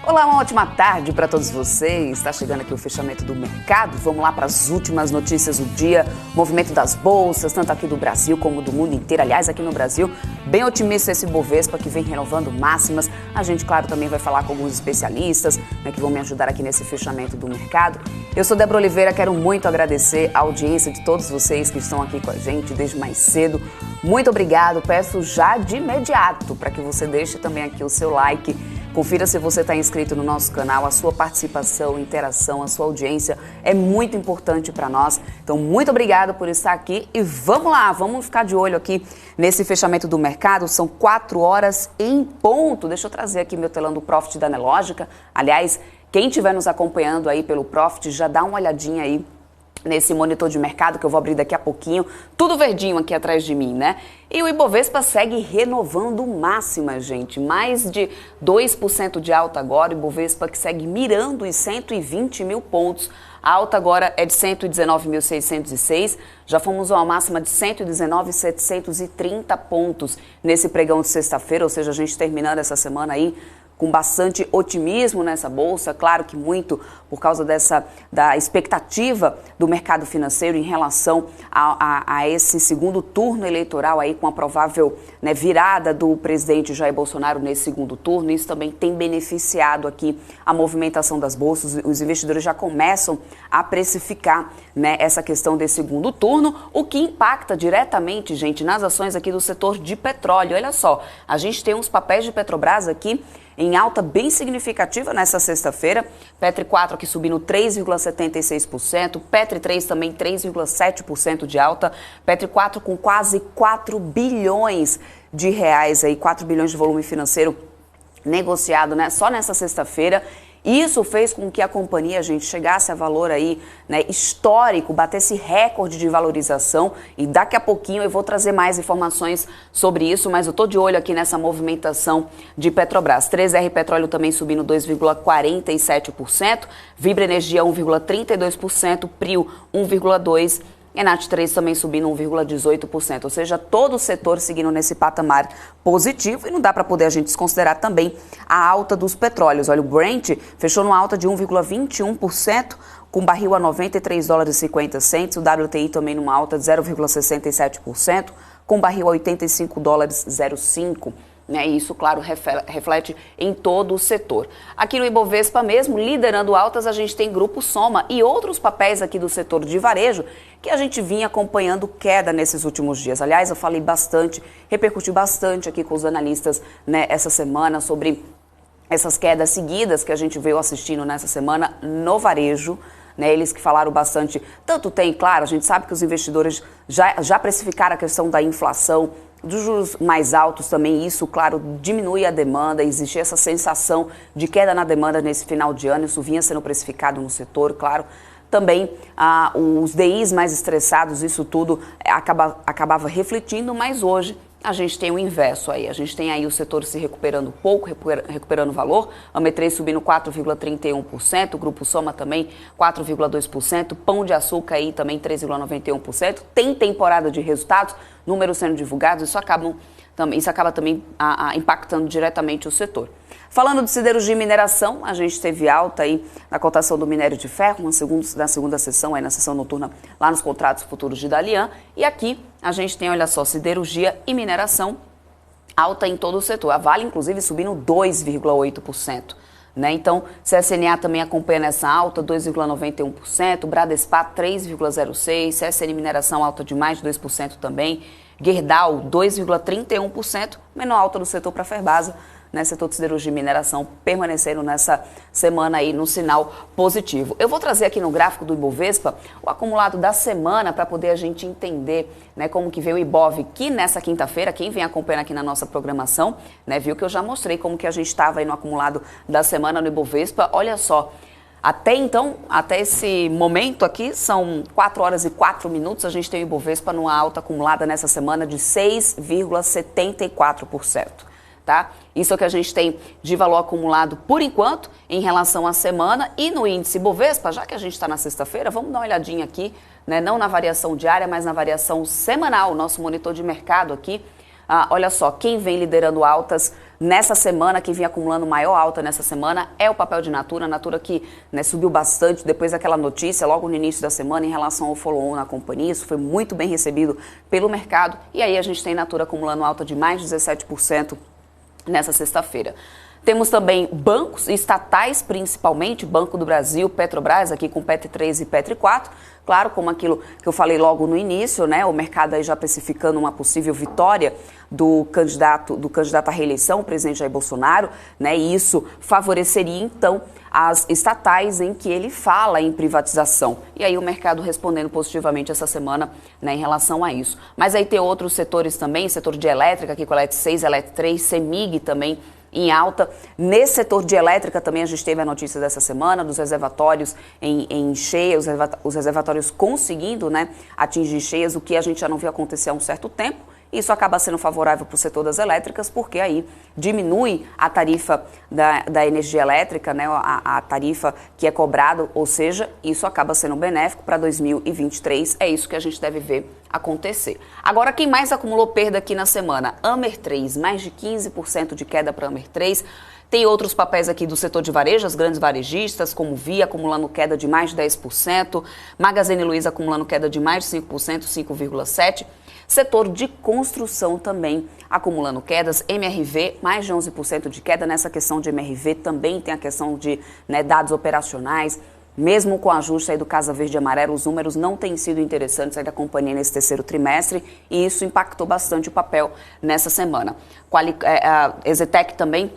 Olá, uma ótima tarde para todos vocês. Está chegando aqui o fechamento do mercado. Vamos lá para as últimas notícias do dia. Movimento das bolsas, tanto aqui do Brasil como do mundo inteiro. Aliás, aqui no Brasil, bem otimista esse Bovespa que vem renovando máximas. A gente, claro, também vai falar com alguns especialistas, né, que vão me ajudar aqui nesse fechamento do mercado. Eu sou Débora Oliveira, quero muito agradecer a audiência de todos vocês que estão aqui com a gente desde mais cedo. Muito obrigado. Peço já de imediato para que você deixe também aqui o seu like. Confira se você está inscrito no nosso canal, a sua participação, interação, a sua audiência é muito importante para nós. Então, muito obrigado por estar aqui e vamos lá, vamos ficar de olho aqui nesse fechamento do mercado. São 4 horas em ponto. Deixa eu trazer aqui meu telão do Profit da Nelogica. Aliás, quem estiver nos acompanhando aí pelo Profit, já dá uma olhadinha aí nesse monitor de mercado que eu vou abrir daqui a pouquinho, tudo verdinho aqui atrás de mim, né? E o Ibovespa segue renovando máxima, gente, mais de 2% de alta agora, o Ibovespa que segue mirando os 120 mil pontos, a alta agora é de 119.606, já fomos a uma máxima de 119.730 pontos nesse pregão de sexta-feira, ou seja, a gente terminando essa semana aí com bastante otimismo nessa bolsa, claro que muito por causa da expectativa do mercado financeiro em relação a esse segundo turno eleitoral aí com a provável, né, virada do presidente Jair Bolsonaro nesse segundo turno. Isso também tem beneficiado aqui a movimentação das bolsas. Os investidores já começam a precificar, né, essa questão desse segundo turno, o que impacta diretamente, gente, nas ações aqui do setor de petróleo. Olha só, a gente tem uns papéis de Petrobras aqui em alta bem significativa nessa sexta-feira. Petri 4 aqui subindo 3,76%, Petri 3 também 3,7% de alta, Petri 4 com quase 4 bilhões de reais aí, 4 bilhões de volume financeiro negociado, né, só nessa sexta-feira. Isso fez com que a companhia, gente, chegasse a valor aí, né, histórico, batesse recorde de valorização, e daqui a pouquinho eu vou trazer mais informações sobre isso, mas eu tô de olho aqui nessa movimentação de Petrobras. 3R Petróleo também subindo 2,47%, Vibra Energia 1,32%, Prio 1,2%, Enat 3 também subindo 1,18%, ou seja, todo o setor seguindo nesse patamar positivo, e não dá para poder a gente desconsiderar também a alta dos petróleos. Olha, o Brent fechou numa alta de 1,21%, com barril a $93,50, o WTI também numa alta de 0,67%, com barril a $85,05. Né, e isso, claro, reflete em todo o setor. Aqui no Ibovespa mesmo, liderando altas, a gente tem Grupo Soma e outros papéis aqui do setor de varejo que a gente vinha acompanhando queda nesses últimos dias. Aliás, eu falei bastante, repercuti bastante aqui com os analistas, né, essa semana sobre essas quedas seguidas que a gente veio assistindo nessa semana no varejo. Né, eles que falaram bastante, tanto tem, claro, a gente sabe que os investidores já precificaram a questão da inflação, dos juros mais altos também, isso, claro, diminui a demanda, existe essa sensação de queda na demanda nesse final de ano, isso vinha sendo precificado no setor, claro. Também os DIs mais estressados, isso tudo acabava refletindo, mas hoje a gente tem o inverso aí, a gente tem aí o setor se recuperando pouco, recuperando valor, a B3 subindo 4,31%, o Grupo Soma também 4,2%, Pão de Açúcar aí também 3,91%, tem temporada de resultados, números sendo divulgados, isso acaba também impactando diretamente o setor. Falando de siderurgia e mineração, a gente teve alta aí na cotação do minério de ferro, na segunda sessão, aí na sessão noturna, lá nos contratos futuros de Dalian. E aqui a gente tem, olha só, siderurgia e mineração alta em todo o setor. A Vale, inclusive, subindo 2,8%. Né? Então, CSNA também acompanha nessa alta, 2,91%, Bradespar 3,06%, CSN Mineração alta de mais de 2% também, Gerdau 2,31%, menor alta do setor para a Ferbasa, né, setor de siderurgia e mineração permaneceram nessa semana aí no sinal positivo. Eu vou trazer aqui no gráfico do Ibovespa o acumulado da semana para poder a gente entender, né, como que veio o Ibov, que nessa quinta-feira, quem vem acompanhando aqui na nossa programação, né, viu que eu já mostrei como que a gente estava aí no acumulado da semana no Ibovespa. Olha só, até então, até esse momento aqui, são 4 horas e 4 minutos, a gente tem o Ibovespa numa alta acumulada nessa semana de 6,74%. Tá? Isso é o que a gente tem de valor acumulado por enquanto em relação à semana. E no índice Bovespa, já que a gente está na sexta-feira, vamos dar uma olhadinha aqui, né? Não na variação diária, mas na variação semanal, nosso monitor de mercado aqui. olha só, quem vem liderando altas nessa semana, quem vem acumulando maior alta nessa semana é o papel de Natura. A Natura que, né, subiu bastante depois daquela notícia logo no início da semana em relação ao follow-on na companhia. Isso foi muito bem recebido pelo mercado. E aí a gente tem Natura acumulando alta de mais de 17% nessa sexta-feira. Temos também bancos estatais, principalmente, Banco do Brasil, Petrobras, aqui com PET3 e PET4. Claro, como aquilo que eu falei logo no início, né? O mercado aí já precificando uma possível vitória do candidato à reeleição, o presidente Jair Bolsonaro, né? E isso favoreceria, então, as estatais em que ele fala em privatização. E aí o mercado respondendo positivamente essa semana, né, em relação a isso. Mas aí tem outros setores também, setor de elétrica, aqui com a ELET6, ELET3, CEMIG também, em alta. Nesse setor de elétrica também a gente teve a notícia dessa semana dos reservatórios em cheia, os reservatórios conseguindo, né, atingir cheias, o que a gente já não viu acontecer há um certo tempo. Isso acaba sendo favorável para o setor das elétricas, porque aí diminui a tarifa da energia elétrica, né, a tarifa que é cobrada, ou seja, isso acaba sendo benéfico para 2023. É isso que a gente deve ver acontecer. Agora, quem mais acumulou perda aqui na semana? Amer3, mais de 15% de queda para Amer3. Tem outros papéis aqui do setor de varejo, as grandes varejistas, como Via, acumulando queda de mais de 10%, Magazine Luiza acumulando queda de mais de 5%, 5,7%. Setor de construção também acumulando quedas, MRV, mais de 11% de queda. Nessa questão de MRV também tem a questão de, né, dados operacionais. Mesmo com o ajuste aí do Casa Verde e Amarelo, os números não têm sido interessantes aí da companhia nesse terceiro trimestre e isso impactou bastante o papel nessa semana. A Exetec também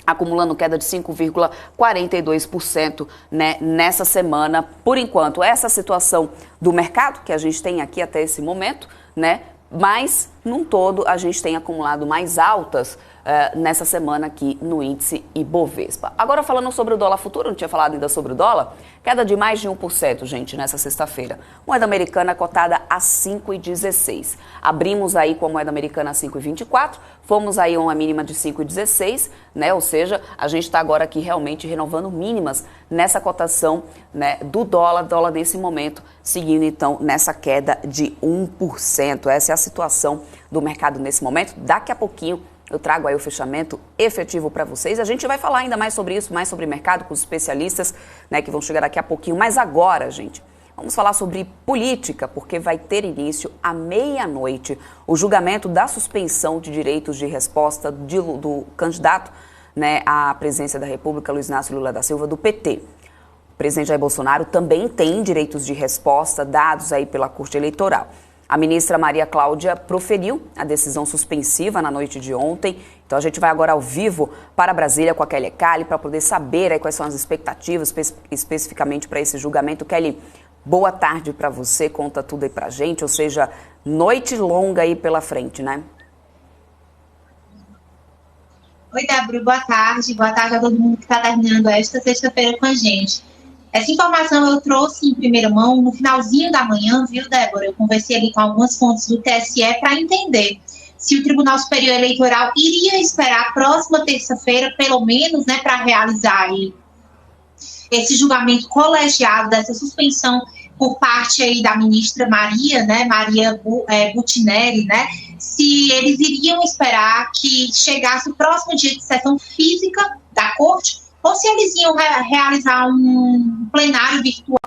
acumulando queda de 5,42%, né, nessa semana. Por enquanto, essa situação do mercado que a gente tem aqui até esse momento, né, mas, num todo, a gente tem acumulado mais altas nessa semana aqui no índice Ibovespa. Agora, falando sobre o dólar futuro, não tinha falado ainda sobre o dólar, queda de mais de 1%, gente, nessa sexta-feira. Moeda americana cotada a 5,16. Abrimos aí com a moeda americana a 5,24, fomos aí a uma mínima de 5,16, né? Ou seja, a gente está agora aqui realmente renovando mínimas nessa cotação, né, do dólar nesse momento, seguindo então nessa queda de 1%. Essa é a situação do mercado nesse momento. Daqui a pouquinho eu trago aí o fechamento efetivo para vocês. A gente vai falar ainda mais sobre isso, mais sobre mercado com os especialistas, né, que vão chegar daqui a pouquinho. Mas agora, gente, vamos falar sobre política, porque vai ter início à meia-noite o julgamento da suspensão de direitos de resposta do candidato, né, à presidência da República, Luiz Inácio Lula da Silva, do PT. O presidente Jair Bolsonaro também tem direitos de resposta dados aí pela Corte Eleitoral. A ministra Maria Cláudia proferiu a decisão suspensiva na noite de ontem. Então a gente vai agora ao vivo para Brasília com a Kelly Cali para poder saber aí quais são as expectativas especificamente para esse julgamento. Kelly, boa tarde para você, conta tudo aí pra gente, ou seja, noite longa aí pela frente, né? Oi, Débora, boa tarde a todo mundo que está terminando esta sexta-feira com a gente. Essa informação eu trouxe em primeira mão no finalzinho da manhã, viu, Débora? Eu conversei ali com algumas fontes do TSE para entender se o Tribunal Superior Eleitoral iria esperar a próxima terça-feira, pelo menos, né, para realizar aí esse julgamento colegiado dessa suspensão por parte aí da ministra Maria, né, Maria Butinelli, né, se eles iriam esperar que chegasse o próximo dia de sessão física da Corte, ou se eles iam realizar um plenário virtual,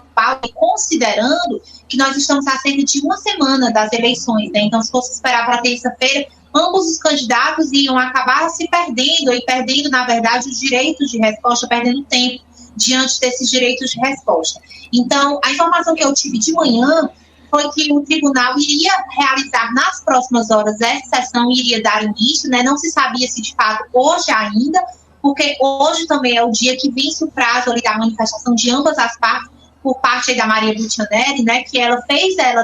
considerando que nós estamos a cerca de uma semana das eleições, né? Então, se fosse esperar para terça-feira, ambos os candidatos iam acabar se perdendo, e perdendo, na verdade, os direitos de resposta, perdendo tempo diante desses direitos de resposta. Então, a informação que eu tive de manhã foi que o tribunal iria realizar nas próximas horas essa sessão, iria dar início, né? Não se sabia se de fato hoje ainda, porque hoje também é o dia que vence o prazo ali da manifestação de ambas as partes, por parte da Maria Butinelli, né, que ela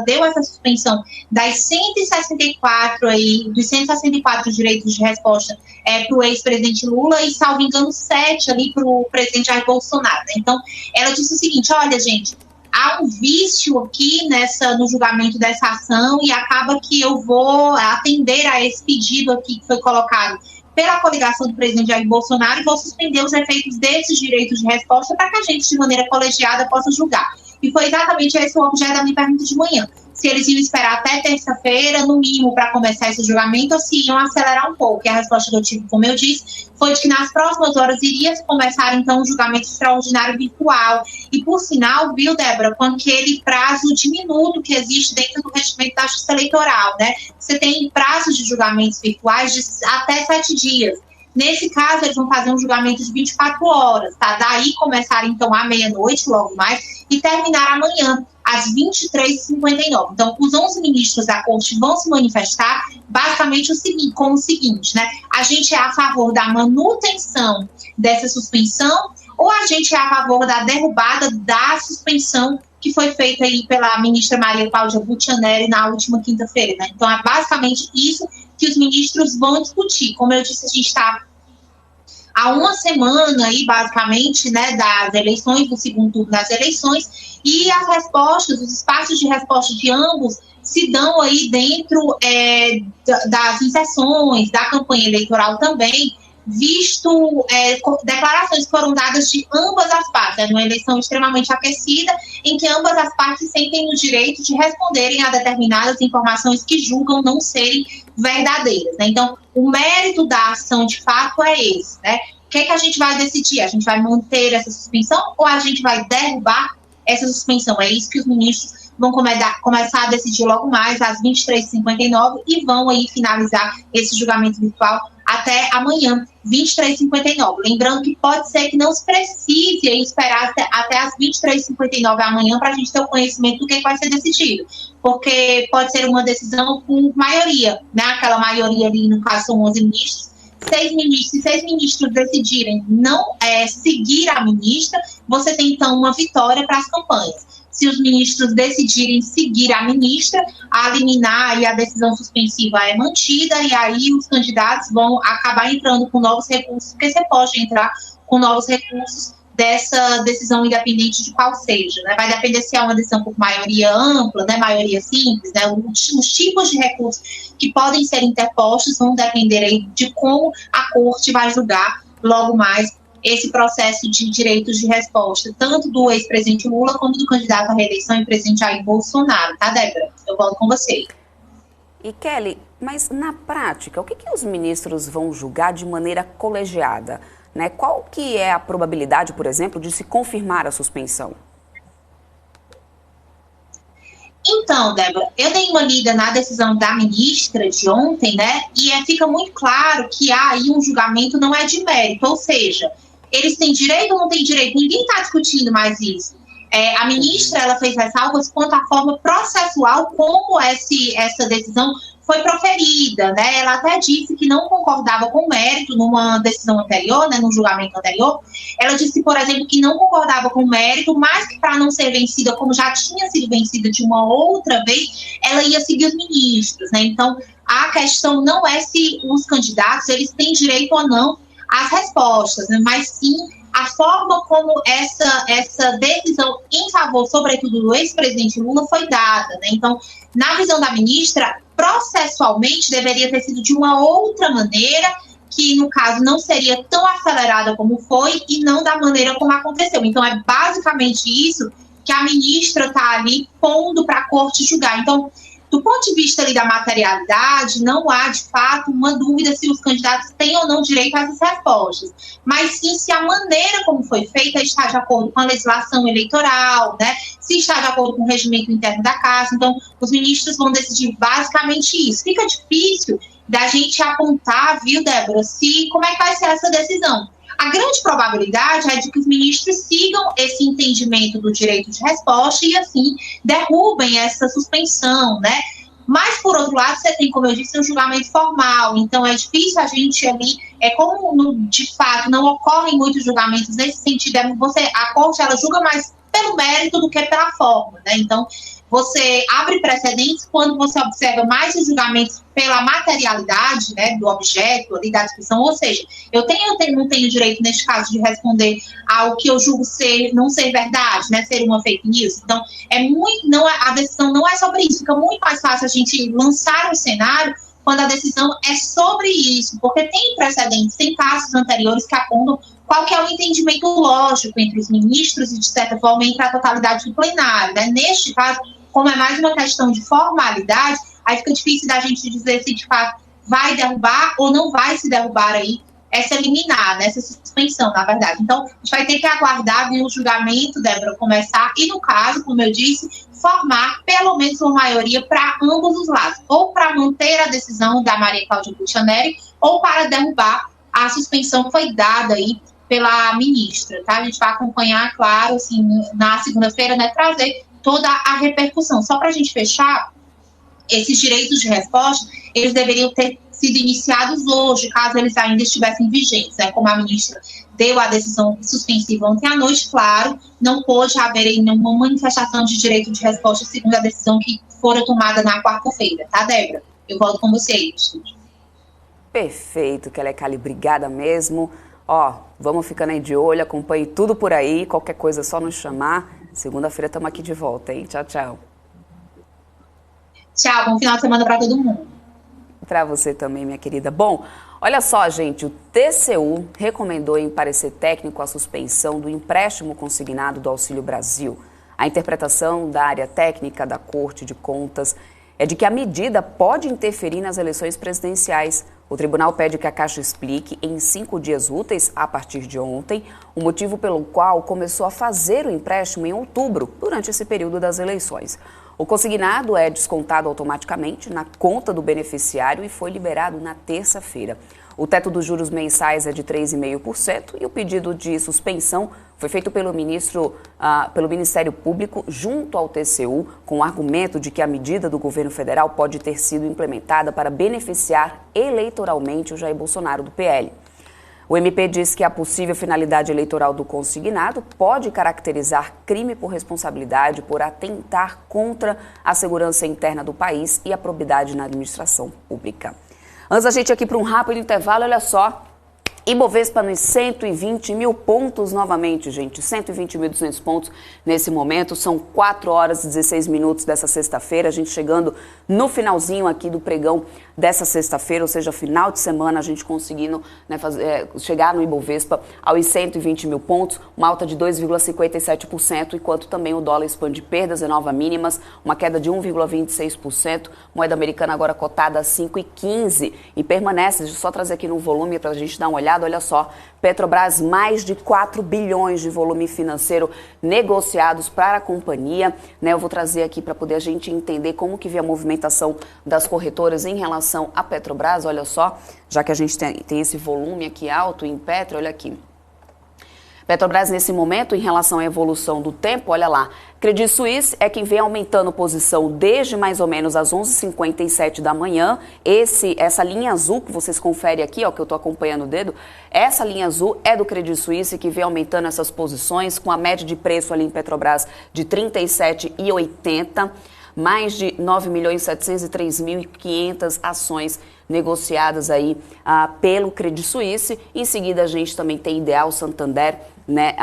deu essa suspensão dos 164 direitos de resposta para o ex-presidente Lula e, salvo engano, 7 ali para o presidente Jair Bolsonaro. Então, ela disse o seguinte: olha, gente, há um vício aqui no julgamento dessa ação e acaba que eu vou atender a esse pedido aqui que foi colocado pela coligação do presidente Jair Bolsonaro e vou suspender os efeitos desses direitos de resposta para que a gente, de maneira colegiada, possa julgar. E foi exatamente esse o objeto da minha pergunta de manhã. se eles iam esperar até terça-feira, no mínimo, para começar esse julgamento, ou se iam acelerar um pouco. E a resposta que eu tive, como eu disse, foi de que nas próximas horas iria começar, então, o julgamento extraordinário virtual. E, por sinal, viu, Débora, com aquele prazo diminuto que existe dentro do regimento da Justiça Eleitoral, né? Você tem prazos de julgamentos virtuais de até 7 dias. Nesse caso, eles vão fazer um julgamento de 24 horas, tá? Daí começar, então, à meia-noite, logo mais, e terminar amanhã, às 23h59. Então, os 11 ministros da Corte vão se manifestar basicamente com o seguinte, né? A gente é a favor da manutenção dessa suspensão ou a gente é a favor da derrubada da suspensão que foi feita aí pela ministra Maria Cláudia Buccianelli na última quinta-feira, né? Então, é basicamente isso que os ministros vão discutir. Como eu disse, a gente está há uma semana aí, basicamente, né, das eleições, do segundo turno das eleições, e as respostas, os espaços de resposta de ambos se dão aí dentro das inserções, da campanha eleitoral também, visto declarações que foram dadas de ambas as partes, numa eleição extremamente aquecida, em que ambas as partes sentem o direito de responderem a determinadas informações que julgam não serem verdadeiras, né? Então, o mérito da ação, de fato, é esse, né? O que é que a gente vai decidir? A gente vai manter essa suspensão ou a gente vai derrubar essa suspensão? É isso que os ministros vão começar a decidir logo mais, às 23h59, e vão aí finalizar esse julgamento virtual até amanhã, 23h59. Lembrando que pode ser que não se precise esperar até as 23h59 amanhã para a gente ter o conhecimento do que vai ser decidido, porque pode ser uma decisão por maioria, né? Aquela maioria ali, no caso, são 11 ministros, 6 ministros, se 6 ministros decidirem não seguir a ministra, você tem, então, uma vitória para as campanhas. Se os ministros decidirem seguir a ministra, a liminar e a decisão suspensiva é mantida, e aí os candidatos vão acabar entrando com novos recursos, porque você pode entrar com novos recursos dessa decisão, independente de qual seja, né? Vai depender se é uma decisão por maioria ampla, né, maioria simples, né? Os tipos de recursos que podem ser interpostos vão depender aí de como a corte vai julgar logo mais esse processo de direitos de resposta, tanto do ex-presidente Lula como do candidato à reeleição e presidente Jair Bolsonaro, tá, Débora? Eu volto com você. E Kelly, mas na prática, o que os ministros vão julgar de maneira colegiada, né? Qual que é a probabilidade, por exemplo, de se confirmar a suspensão? Então, Débora, eu dei uma lida na decisão da ministra de ontem, né? E fica muito claro que há aí um julgamento não é de mérito, ou seja, eles têm direito ou não têm direito? Ninguém está discutindo mais isso. A ministra, ela fez ressalvas quanto à forma processual como essa decisão foi proferida, né? Ela até disse que não concordava com o mérito numa decisão anterior, né, num julgamento anterior. Ela disse, por exemplo, que não concordava com o mérito, mas que para não ser vencida, como já tinha sido vencida de uma outra vez, ela ia seguir os ministros, né? Então, a questão não é se os candidatos, eles têm direito ou não às respostas, né? Mas sim a forma como essa decisão em favor, sobretudo, do ex-presidente Lula foi dada, né? Então, na visão da ministra, processualmente deveria ter sido de uma outra maneira, que no caso não seria tão acelerada como foi e não da maneira como aconteceu. Então, é basicamente isso que a ministra está ali pondo para a corte julgar. Então, do ponto de vista ali da materialidade, não há, de fato, uma dúvida se os candidatos têm ou não direito a essas respostas. Mas sim se a maneira como foi feita está de acordo com a legislação eleitoral, né? Se está de acordo com o regimento interno da Casa. Então, os ministros vão decidir basicamente isso. Fica difícil da gente apontar, viu, Débora, como é que vai ser essa decisão. A grande probabilidade é de que os ministros sigam esse entendimento do direito de resposta e, assim, derrubem essa suspensão, né? Mas, por outro lado, você tem, como eu disse, um julgamento formal. Então, é difícil a gente ali... como, de fato, não ocorrem muitos julgamentos nesse sentido. A corte, ela julga mais pelo mérito do que pela forma, né? Então, você abre precedentes quando você observa mais os julgamentos pela materialidade, né, do objeto ali da discussão, ou seja, eu não tenho direito, neste caso, de responder ao que eu julgo não ser verdade, né, ser uma fake news. Então, a decisão não é sobre isso, fica muito mais fácil a gente lançar um cenário quando a decisão é sobre isso, porque tem precedentes, tem casos anteriores que apontam qual que é o entendimento lógico entre os ministros e, de certa forma, entre a totalidade do plenário, né? Neste caso, como é mais uma questão de formalidade, aí fica difícil da gente dizer se de fato vai derrubar ou não vai se derrubar aí essa liminar, essa suspensão, na verdade. Então, a gente vai ter que aguardar o julgamento, Débora, começar e, no caso, como eu disse, formar pelo menos uma maioria para ambos os lados, ou para manter a decisão da Maria Cláudia Cuccianeri, ou para derrubar a suspensão que foi dada aí pela ministra, tá? A gente vai acompanhar, claro, assim, na segunda-feira, né, trazer toda a repercussão. Só para a gente fechar, esses direitos de resposta, eles deveriam ter sido iniciados hoje, caso eles ainda estivessem vigentes, né? Como a ministra deu a decisão suspensiva ontem à noite, claro, não pôde haver nenhuma manifestação de direito de resposta segundo a decisão que fora tomada na quarta-feira, tá, Débora? Eu volto com você aí, estúdio. Perfeito, Kelly Cali, obrigada mesmo. Ó, vamos ficando aí de olho, acompanhe tudo por aí, qualquer coisa é só nos chamar. Segunda-feira estamos aqui de volta, hein? Tchau, tchau. Tchau, bom final de semana para todo mundo. Para você também, minha querida. Bom, olha só, gente, o TCU recomendou em parecer técnico a suspensão do empréstimo consignado do Auxílio Brasil. A interpretação da área técnica da Corte de Contas é de que a medida pode interferir nas eleições presidenciais. O tribunal pede que a Caixa explique em 5 dias úteis, a partir de ontem, o motivo pelo qual começou a fazer o empréstimo em outubro, durante esse período das eleições. O consignado é descontado automaticamente na conta do beneficiário e foi liberado na terça-feira. O teto dos juros mensais é de 3,5% e o pedido de suspensão foi feito pelo Ministério Público junto ao TCU, com o argumento de que a medida do governo federal pode ter sido implementada para beneficiar eleitoralmente o Jair Bolsonaro do PL. O MP diz que a possível finalidade eleitoral do consignado pode caracterizar crime por responsabilidade por atentar contra a segurança interna do país e a probidade na administração pública. Antes da gente ir aqui para um rápido intervalo, olha só. Ibovespa nos 120 mil pontos novamente, gente. 120.200 pontos nesse momento. São 4 horas e 16 minutos dessa sexta-feira. A gente chegando no finalzinho aqui do pregão dessa sexta-feira, ou seja, final de semana, a gente conseguindo, né, chegar no Ibovespa aos 120 mil pontos, uma alta de 2,57%, enquanto também o dólar expande perdas e novas mínimas, uma queda de 1,26%, moeda americana agora cotada a 5,15 e permanece, deixa eu só trazer aqui no volume para a gente dar uma olhada. Olha só, Petrobras, mais de 4 bilhões de volume financeiro negociados para a companhia, né? Eu vou trazer aqui para poder a gente entender como que vem a movimentação das corretoras em relação à Petrobras. Olha só, já que a gente tem esse volume aqui alto em Petro, olha aqui. Petrobras, nesse momento, em relação à evolução do tempo, olha lá, Credit Suisse é quem vem aumentando posição desde mais ou menos as 11h57 da manhã. Essa linha azul que vocês conferem aqui, ó, que eu estou acompanhando o dedo, essa linha azul é do Credit Suisse, que vem aumentando essas posições, com a média de preço ali em Petrobras de R$ 37,80, mais de 9.703.500 ações negociadas aí pelo Credit Suisse. Em seguida, a gente também tem Ideal, Santander, né,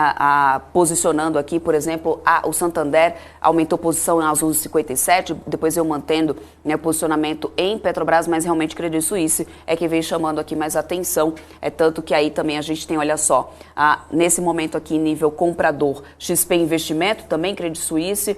posicionando aqui, por exemplo, o Santander aumentou posição às 11h57, depois eu mantendo, né, posicionamento em Petrobras, mas realmente Credit Suisse é que vem chamando aqui mais atenção, tanto que aí também a gente tem, olha só, nesse momento aqui nível comprador, XP Investimento, também Credit Suisse,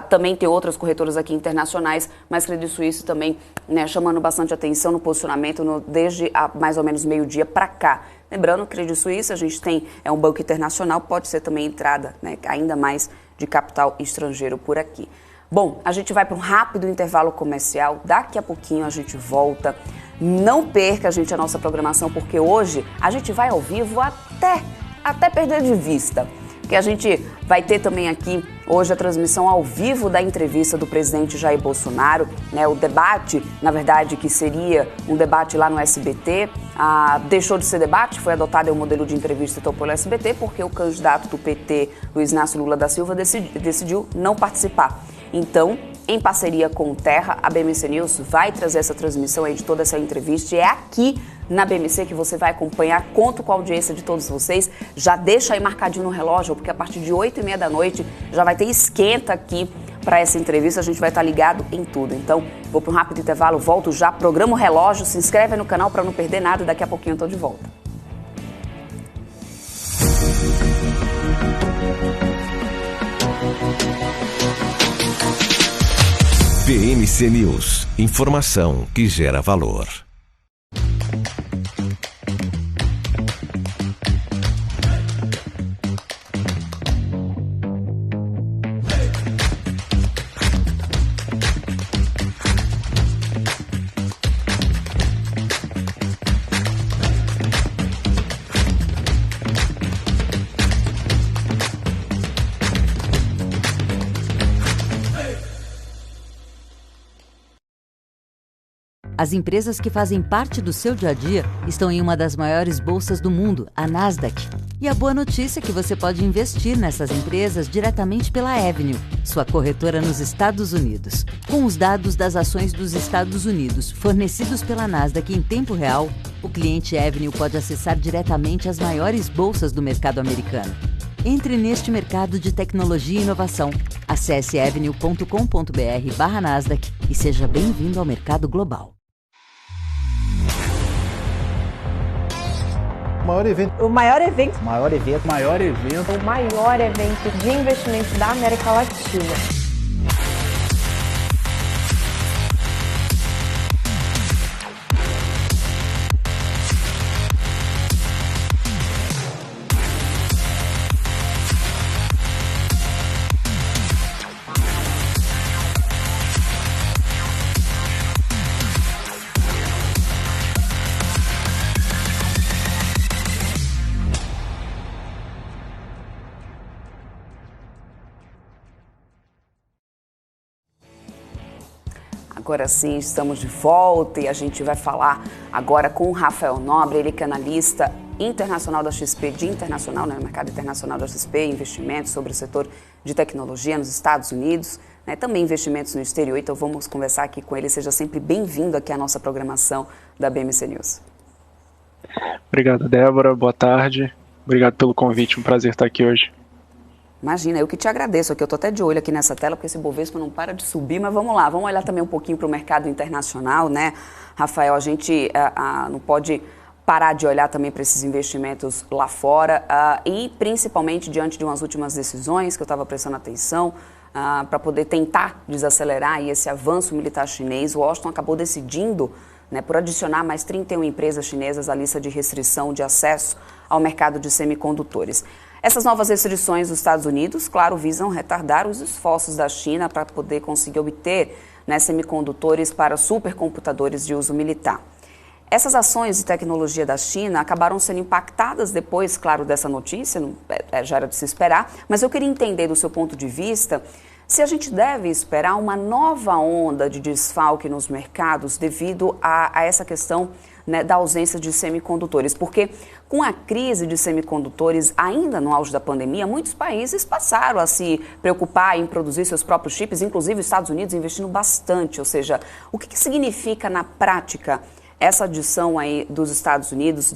também tem outras corretoras aqui internacionais, mas Credit Suisse também, né, chamando bastante atenção no posicionamento desde mais ou menos meio-dia para cá. Lembrando que Credit Suisse, a gente tem, é um banco internacional, pode ser também entrada, né, ainda mais de capital estrangeiro por aqui. Bom, a gente vai para um rápido intervalo comercial, daqui a pouquinho a gente volta. Não perca, gente, a nossa programação, porque hoje a gente vai ao vivo até perder de vista. Que a gente vai ter também aqui hoje a transmissão ao vivo da entrevista do presidente Jair Bolsonaro, né? O debate, na verdade, que seria um debate lá no SBT, deixou de ser debate, foi adotado o modelo de entrevista então pelo SBT, porque o candidato do PT, Luiz Inácio Lula da Silva, decidiu não participar. Então, em parceria com o Terra, a BMC News vai trazer essa transmissão aí de toda essa entrevista, e é aqui na BMC que você vai acompanhar. Conto com a audiência de todos vocês. Já deixa aí marcadinho no relógio, porque a partir de 8h30 da noite já vai ter esquenta aqui para essa entrevista. A gente vai estar ligado em tudo. Então, vou para um rápido intervalo, volto já, programa o relógio, se inscreve aí no canal para não perder nada. Daqui a pouquinho eu estou de volta. BMC News, informação que gera valor. As empresas que fazem parte do seu dia a dia estão em uma das maiores bolsas do mundo, a Nasdaq. E a boa notícia é que você pode investir nessas empresas diretamente pela Avenue, sua corretora nos Estados Unidos. Com os dados das ações dos Estados Unidos fornecidos pela Nasdaq em tempo real, o cliente Avenue pode acessar diretamente as maiores bolsas do mercado americano. Entre neste mercado de tecnologia e inovação. Acesse avenue.com.br/Nasdaq e seja bem-vindo ao mercado global. O maior evento de investimentos da América Latina. Agora sim, estamos de volta e a gente vai falar agora com o Rafael Nobre, ele que é analista internacional da XP, de internacional, né, no mercado internacional da XP, investimentos sobre o setor de tecnologia nos Estados Unidos, né, também investimentos no exterior. Então vamos conversar aqui com ele. Seja sempre bem-vindo aqui à nossa programação da BMC News. Obrigado, Débora. Boa tarde. Obrigado pelo convite. Um prazer estar aqui hoje. Imagina, eu que te agradeço aqui, eu estou até de olho aqui nessa tela, porque esse Bovespa não para de subir, mas vamos lá, vamos olhar também um pouquinho para o mercado internacional, né, Rafael? A gente não pode parar de olhar também para esses investimentos lá fora e principalmente diante de umas últimas decisões que eu estava prestando atenção para poder tentar desacelerar aí esse avanço militar chinês. O Washington acabou decidindo, né, por adicionar mais 31 empresas chinesas à lista de restrição de acesso ao mercado de semicondutores. Essas novas restrições dos Estados Unidos, claro, visam retardar os esforços da China para poder conseguir obter, né, semicondutores para supercomputadores de uso militar. Essas ações de tecnologia da China acabaram sendo impactadas depois, claro, dessa notícia, já era de se esperar, mas eu queria entender do seu ponto de vista se a gente deve esperar uma nova onda de desfalque nos mercados devido a essa questão, né, da ausência de semicondutores, porque com a crise de semicondutores ainda no auge da pandemia, muitos países passaram a se preocupar em produzir seus próprios chips, inclusive os Estados Unidos investindo bastante. Ou seja, o que significa na prática essa adição aí dos Estados Unidos,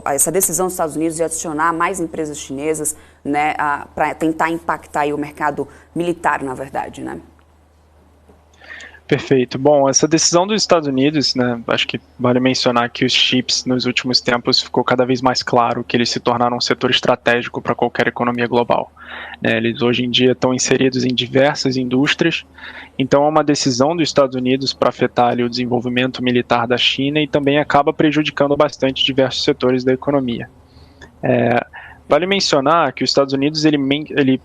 essa decisão dos Estados Unidos de adicionar mais empresas chinesas, né, para tentar impactar aí o mercado militar, na verdade, né? Perfeito. Bom, essa decisão dos Estados Unidos, né, acho que vale mencionar que os chips nos últimos tempos ficou cada vez mais claro que eles se tornaram um setor estratégico para qualquer economia global. Eles hoje em dia estão inseridos em diversas indústrias, então é uma decisão dos Estados Unidos para afetar ali o desenvolvimento militar da China e também acaba prejudicando bastante diversos setores da economia. Vale mencionar que os Estados Unidos ele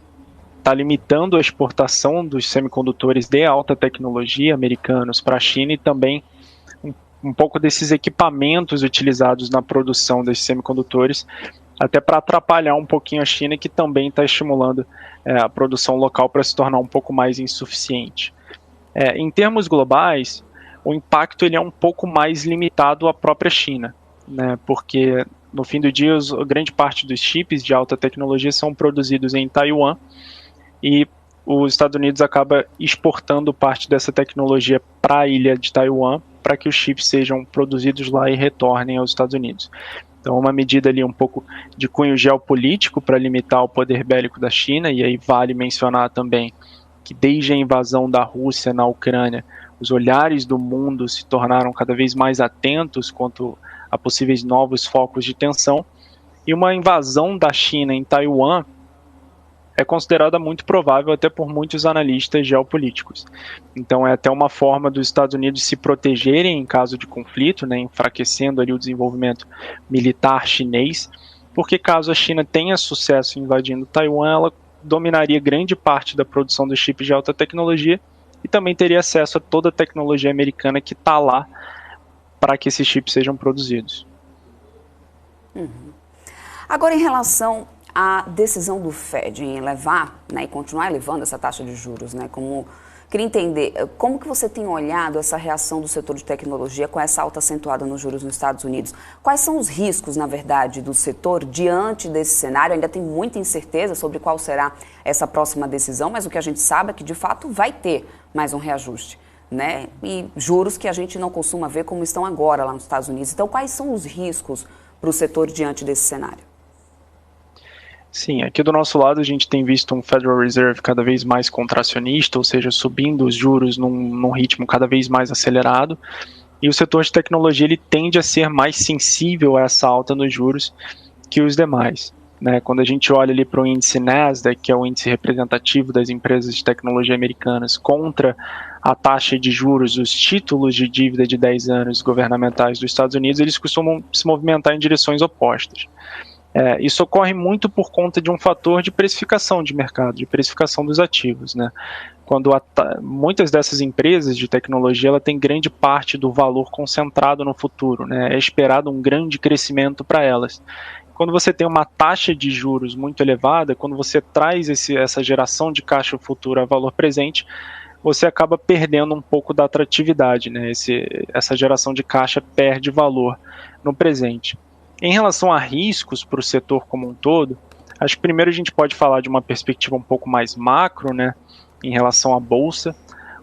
está limitando a exportação dos semicondutores de alta tecnologia americanos para a China e também um pouco desses equipamentos utilizados na produção desses semicondutores, até para atrapalhar um pouquinho a China, que também está estimulando a produção local para se tornar um pouco mais insuficiente. Em termos globais, o impacto ele é um pouco mais limitado à própria China, né, porque no fim do dia grande parte dos chips de alta tecnologia são produzidos em Taiwan, e os Estados Unidos acaba exportando parte dessa tecnologia para a ilha de Taiwan, para que os chips sejam produzidos lá e retornem aos Estados Unidos. Então, uma medida ali um pouco de cunho geopolítico para limitar o poder bélico da China, e aí vale mencionar também que desde a invasão da Rússia na Ucrânia, os olhares do mundo se tornaram cada vez mais atentos quanto a possíveis novos focos de tensão, e uma invasão da China em Taiwan é considerada muito provável até por muitos analistas geopolíticos. Então é até uma forma dos Estados Unidos se protegerem em caso de conflito, né, enfraquecendo ali o desenvolvimento militar chinês, porque caso a China tenha sucesso invadindo Taiwan, ela dominaria grande parte da produção dos chips de alta tecnologia e também teria acesso a toda a tecnologia americana que está lá para que esses chips sejam produzidos. Agora, em relação à decisão do Fed em elevar, né, e continuar elevando essa taxa de juros, né, queria entender como que você tem olhado essa reação do setor de tecnologia com essa alta acentuada nos juros nos Estados Unidos. Quais são os riscos, na verdade, do setor diante desse cenário? Ainda tem muita incerteza sobre qual será essa próxima decisão, mas o que a gente sabe é que, de fato, vai ter mais um reajuste, né? E juros que a gente não costuma ver como estão agora lá nos Estados Unidos. Então, quais são os riscos para o setor diante desse cenário? Sim, aqui do nosso lado a gente tem visto um Federal Reserve cada vez mais contracionista, ou seja, subindo os juros num ritmo cada vez mais acelerado, e o setor de tecnologia ele tende a ser mais sensível a essa alta nos juros que os demais, né? Quando a gente olha ali para o índice Nasdaq, que é o índice representativo das empresas de tecnologia americanas, contra a taxa de juros, os títulos de dívida de 10 anos governamentais dos Estados Unidos, eles costumam se movimentar em direções opostas. Isso ocorre muito por conta de um fator de precificação de mercado, de precificação dos ativos, né? Quando muitas dessas empresas de tecnologia ela tem grande parte do valor concentrado no futuro, né? É esperado um grande crescimento para elas. Quando você tem uma taxa de juros muito elevada, quando você traz essa geração de caixa futura a valor presente, você acaba perdendo um pouco da atratividade, né? Essa geração de caixa perde valor no presente. Em relação a riscos para o setor como um todo, acho que primeiro a gente pode falar de uma perspectiva um pouco mais macro, né, em relação à bolsa.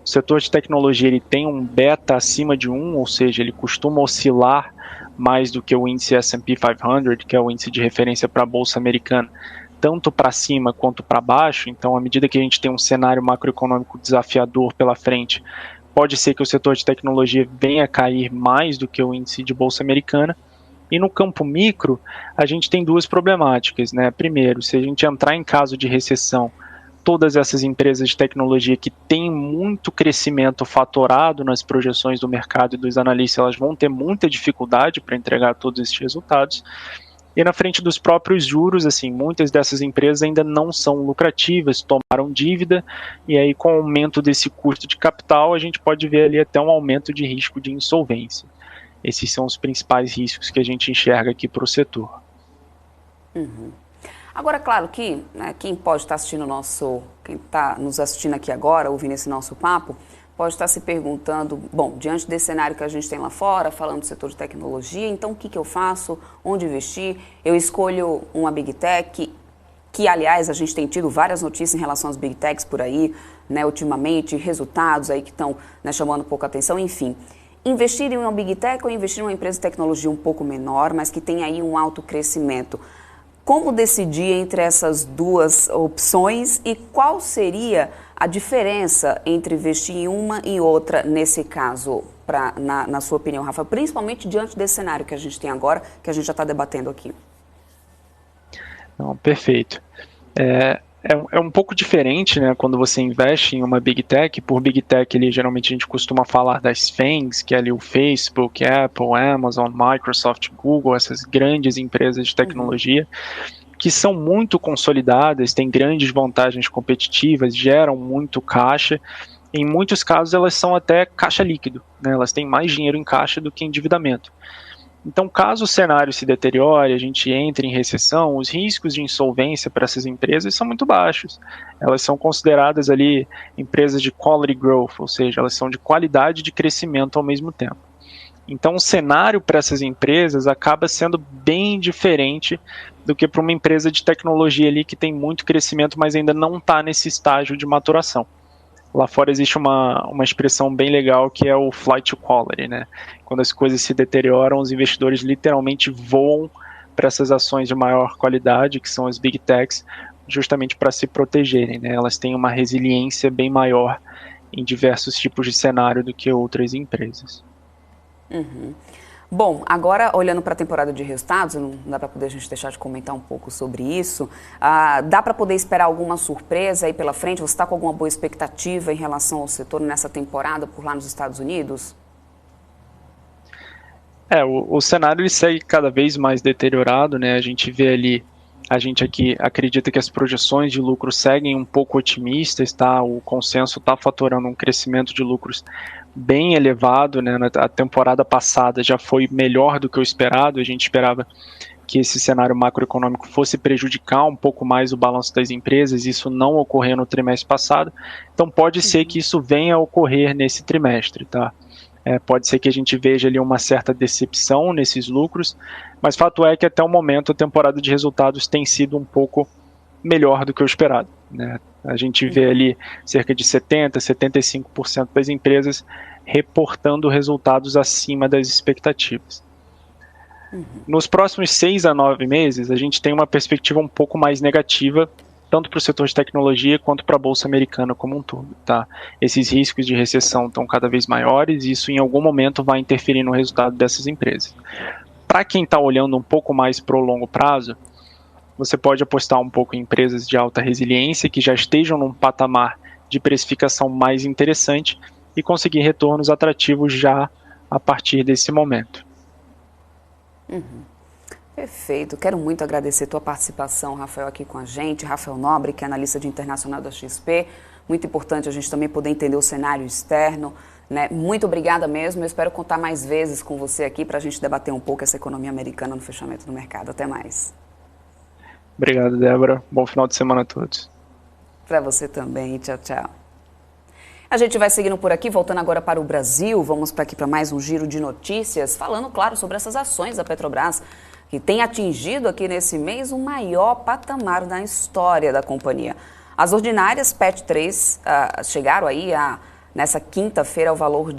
O setor de tecnologia ele tem um beta acima de 1, ou seja, ele costuma oscilar mais do que o índice S&P 500, que é o índice de referência para a bolsa americana, tanto para cima quanto para baixo. Então, à medida que a gente tem um cenário macroeconômico desafiador pela frente, pode ser que o setor de tecnologia venha a cair mais do que o índice de bolsa americana. E no campo micro, a gente tem duas problemáticas, né? Primeiro, se a gente entrar em caso de recessão, todas essas empresas de tecnologia que têm muito crescimento fatorado nas projeções do mercado e dos analistas, elas vão ter muita dificuldade para entregar todos esses resultados. E na frente dos próprios juros, assim, muitas dessas empresas ainda não são lucrativas, tomaram dívida, e aí com o aumento desse custo de capital, a gente pode ver ali até um aumento de risco de insolvência. Esses são os principais riscos que a gente enxerga aqui para o setor. Agora, claro que, né, quem pode estar assistindo quem está nos assistindo aqui agora, ouvindo esse nosso papo, pode estar se perguntando, bom, diante desse cenário que a gente tem lá fora, falando do setor de tecnologia, então o que eu faço? Onde investir? Eu escolho uma Big Tech, que aliás a gente tem tido várias notícias em relação às Big Techs por aí, né, ultimamente, resultados aí que estão, né, chamando um pouco a atenção, enfim. Investir em uma Big Tech ou investir em uma empresa de tecnologia um pouco menor, mas que tem aí um alto crescimento? Como decidir entre essas duas opções e qual seria a diferença entre investir em uma e outra nesse caso, na sua opinião, Rafa? Principalmente diante desse cenário que a gente tem agora, que a gente já está debatendo aqui. Não, perfeito. É um pouco diferente, né, quando você investe em uma Big Tech. Por Big Tech, geralmente a gente costuma falar das FANGs, que é ali o Facebook, Apple, Amazon, Microsoft, Google, essas grandes empresas de tecnologia, que são muito consolidadas, têm grandes vantagens competitivas, geram muito caixa. Em muitos casos, elas são até caixa líquido, né, elas têm mais dinheiro em caixa do que endividamento. Então, caso o cenário se deteriore, a gente entre em recessão, os riscos de insolvência para essas empresas são muito baixos. Elas são consideradas ali empresas de quality growth, ou seja, elas são de qualidade de crescimento ao mesmo tempo. Então, o cenário para essas empresas acaba sendo bem diferente do que para uma empresa de tecnologia ali que tem muito crescimento, mas ainda não está nesse estágio de maturação. Lá fora existe uma expressão bem legal que é o flight to quality, né? Quando as coisas se deterioram, os investidores literalmente voam para essas ações de maior qualidade, que são as Big Techs, justamente para se protegerem, né? Elas têm uma resiliência bem maior em diversos tipos de cenário do que outras empresas. Bom, agora olhando para a temporada de resultados, não dá para poder a gente deixar de comentar um pouco sobre isso. Dá para poder esperar alguma surpresa aí pela frente? Você está com alguma boa expectativa em relação ao setor nessa temporada por lá nos Estados Unidos? O cenário ele segue cada vez mais deteriorado, né? A gente vê ali, a gente aqui acredita que as projeções de lucro seguem um pouco otimistas, tá? O consenso está fatorando um crescimento de lucros bem elevado, né? A temporada passada já foi melhor do que o esperado. A gente esperava que esse cenário macroeconômico fosse prejudicar um pouco mais o balanço das empresas. Isso não ocorreu no trimestre passado, então pode ser que isso venha a ocorrer nesse trimestre, tá? Pode ser que a gente veja ali uma certa decepção nesses lucros, mas fato é que até o momento a temporada de resultados tem sido um pouco melhor do que o esperado, né? A gente vê ali cerca de 70%, 75% das empresas reportando resultados acima das expectativas. Nos próximos 6 a 9 meses, a gente tem uma perspectiva um pouco mais negativa, tanto para o setor de tecnologia quanto para a Bolsa Americana como um todo, tá? Esses riscos de recessão estão cada vez maiores e isso em algum momento vai interferir no resultado dessas empresas. Para quem está olhando um pouco mais para o longo prazo, você pode apostar um pouco em empresas de alta resiliência que já estejam num patamar de precificação mais interessante e conseguir retornos atrativos já a partir desse momento. Perfeito. Quero muito agradecer a tua participação, Rafael, aqui com a gente. Rafael Nobre, que é analista de internacional da XP. Muito importante a gente também poder entender o cenário externo, né? Muito obrigada mesmo. Eu espero contar mais vezes com você aqui para a gente debater um pouco essa economia americana no fechamento do mercado. Até mais. Obrigado, Débora. Bom final de semana a todos. Para você também. Tchau, tchau. A gente vai seguindo por aqui, voltando agora para o Brasil. Vamos para aqui para mais um giro de notícias, falando, claro, sobre essas ações da Petrobras, que tem atingido aqui nesse mês o maior patamar na história da companhia. As ordinárias PET 3 chegaram aí nessa quinta-feira ao valor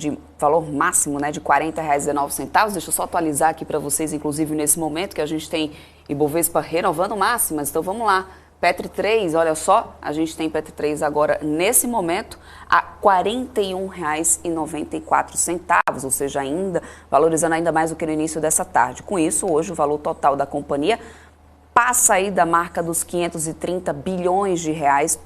máximo, né, de R$ 40,19. Deixa eu só atualizar aqui para vocês, inclusive nesse momento que a gente tem Ibovespa renovando máximas. Então vamos lá, PET 3, olha só, a gente tem PET 3 agora nesse momento a R$ 41,94, ou seja, ainda valorizando ainda mais do que no início dessa tarde. Com isso, hoje o valor total da companhia passa aí da marca dos 530 bilhões de reais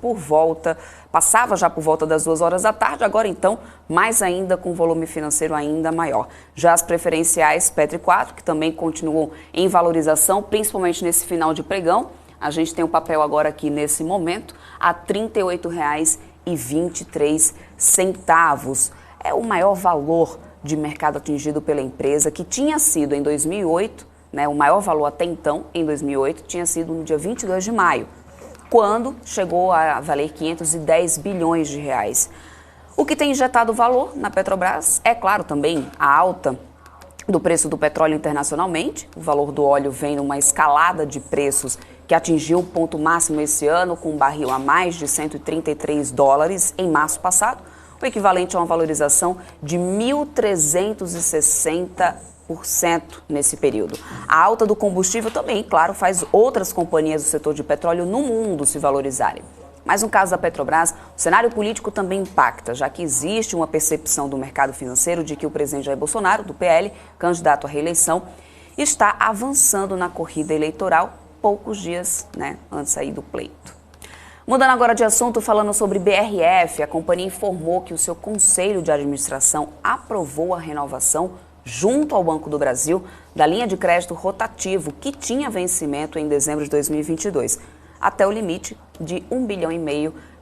passava já por volta das 2 horas da tarde, agora então mais ainda com volume financeiro ainda maior. Já as preferenciais PET 4, que também continuam em valorização, principalmente nesse final de pregão, a gente tem o papel agora aqui nesse momento a R$ 38,23. É o maior valor de mercado atingido pela empresa, que tinha sido em 2008, né, o maior valor até então, em 2008, tinha sido no dia 22 de maio, quando chegou a valer 510 bilhões de reais. O que tem injetado valor na Petrobras é, claro, também a alta do preço do petróleo internacionalmente. O valor do óleo vem numa escalada de preços que atingiu o ponto máximo esse ano, com um barril a mais de $133 em março passado, o equivalente a uma valorização de 1.360% nesse período. A alta do combustível também, claro, faz outras companhias do setor de petróleo no mundo se valorizarem. Mas no caso da Petrobras, o cenário político também impacta, já que existe uma percepção do mercado financeiro de que o presidente Jair Bolsonaro, do PL, candidato à reeleição, está avançando na corrida eleitoral poucos dias, né, antes aí do pleito. Mudando agora de assunto, falando sobre BRF, a companhia informou que o seu conselho de administração aprovou a renovação junto ao Banco do Brasil da linha de crédito rotativo que tinha vencimento em dezembro de 2022, até o limite de R$ 1,5 bilhão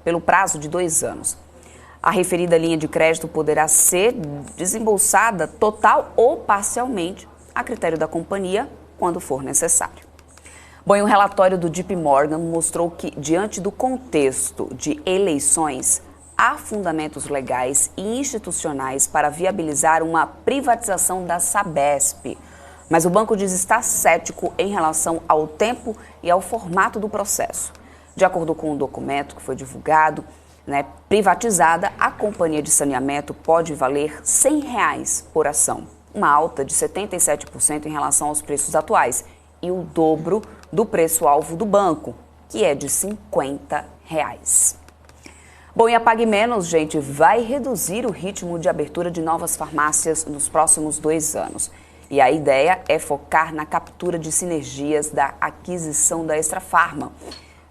pelo prazo de 2 anos. A referida linha de crédito poderá ser desembolsada total ou parcialmente a critério da companhia quando for necessário. Bom, um relatório do JP Morgan mostrou que, diante do contexto de eleições, há fundamentos legais e institucionais para viabilizar uma privatização da Sabesp. Mas o banco diz estar cético em relação ao tempo e ao formato do processo. De acordo com o documento que foi divulgado, privatizada, a companhia de saneamento pode valer R$ 100 por ação, uma alta de 77% em relação aos preços atuais e o dobro do preço-alvo do banco, que é de R$ 50. Bom, e a Pague Menos, gente, vai reduzir o ritmo de abertura de novas farmácias nos próximos 2 anos. E a ideia é focar na captura de sinergias da aquisição da Extrafarma.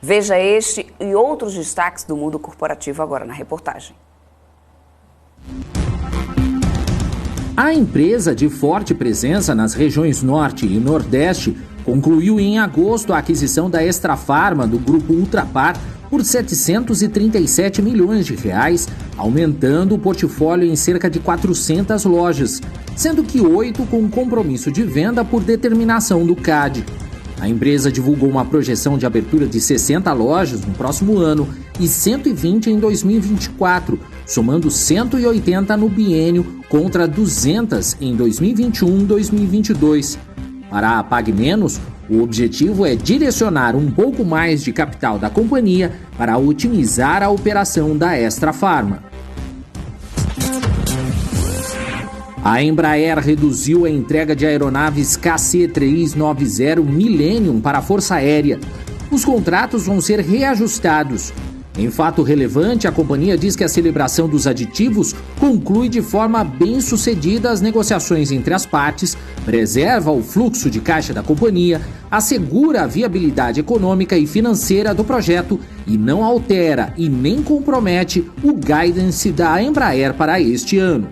Veja este e outros destaques do mundo corporativo agora na reportagem. A empresa de forte presença nas regiões Norte e Nordeste concluiu em agosto a aquisição da Extrafarma do grupo Ultrapar por 737 milhões de reais, aumentando o portfólio em cerca de 400 lojas, sendo que 8 com compromisso de venda por determinação do CAD. A empresa divulgou uma projeção de abertura de 60 lojas no próximo ano e 120 em 2024, somando 180 no biênio contra 200 em 2021 e 2022. Para a Pague Menos, o objetivo é direcionar um pouco mais de capital da companhia para otimizar a operação da Extrafarma. A Embraer reduziu a entrega de aeronaves KC-390 Millennium para a Força Aérea. Os contratos vão ser reajustados. Em fato relevante, a companhia diz que a celebração dos aditivos conclui de forma bem-sucedida as negociações entre as partes, preserva o fluxo de caixa da companhia, assegura a viabilidade econômica e financeira do projeto e não altera e nem compromete o guidance da Embraer para este ano.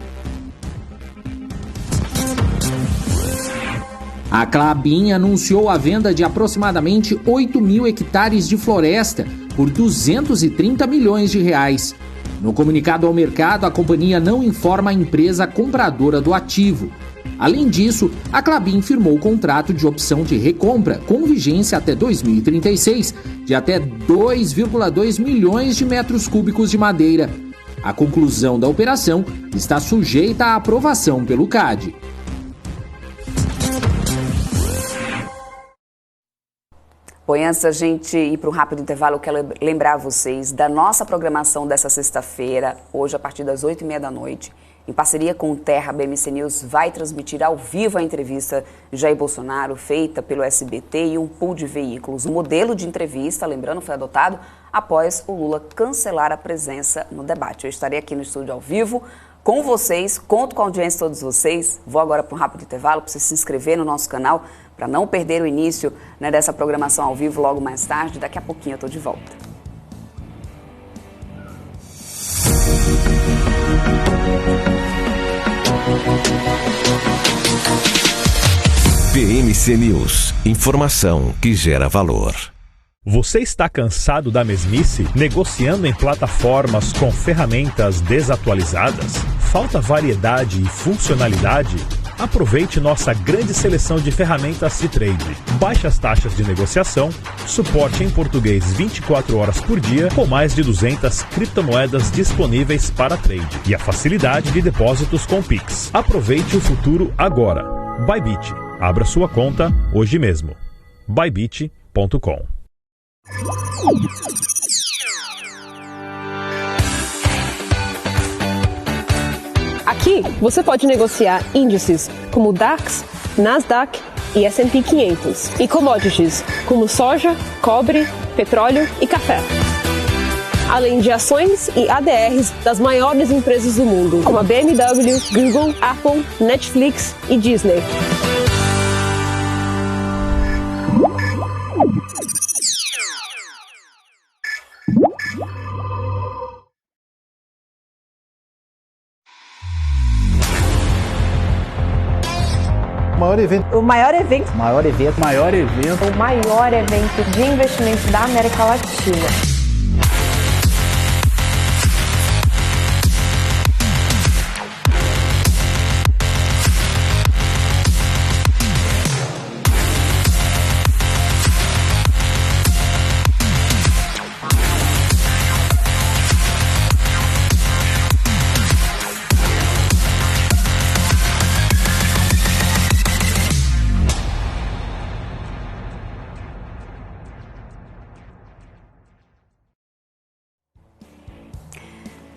A Klabin anunciou a venda de aproximadamente 8 mil hectares de floresta por 230 milhões de reais. No comunicado ao mercado, a companhia não informa a empresa compradora do ativo. Além disso, a Klabin firmou o contrato de opção de recompra com vigência até 2036 de até 2,2 milhões de metros cúbicos de madeira. A conclusão da operação está sujeita à aprovação pelo CAD. Bom, antes da gente ir para um rápido intervalo, eu quero lembrar vocês da nossa programação dessa sexta-feira, hoje a partir das 8h30 da noite. Em parceria com o Terra, a BMC News vai transmitir ao vivo a entrevista de Jair Bolsonaro, feita pelo SBT e um pool de veículos. O modelo de entrevista, lembrando, foi adotado após o Lula cancelar a presença no debate. Eu estarei aqui no estúdio ao vivo com vocês, conto com a audiência de todos vocês. Vou agora para um rápido intervalo para você se inscrever no nosso canal, para não perder o início, né, dessa programação ao vivo logo mais tarde. Daqui a pouquinho eu estou de volta. BMC News, informação que gera valor. Você está cansado da mesmice? Negociando em plataformas com ferramentas desatualizadas? Falta variedade e funcionalidade? Aproveite nossa grande seleção de ferramentas de trade. Baixas taxas de negociação, suporte em português 24 horas por dia, com mais de 200 criptomoedas disponíveis para trade e a facilidade de depósitos com Pix. Aproveite o futuro agora. Bybit. Abra sua conta hoje mesmo. Bybit.com. Aqui você pode negociar índices como DAX, Nasdaq e S&P 500 e commodities como soja, cobre, petróleo e café. Além de ações e ADRs das maiores empresas do mundo, como a BMW, Google, Apple, Netflix e Disney. O maior evento de investimentos da América Latina.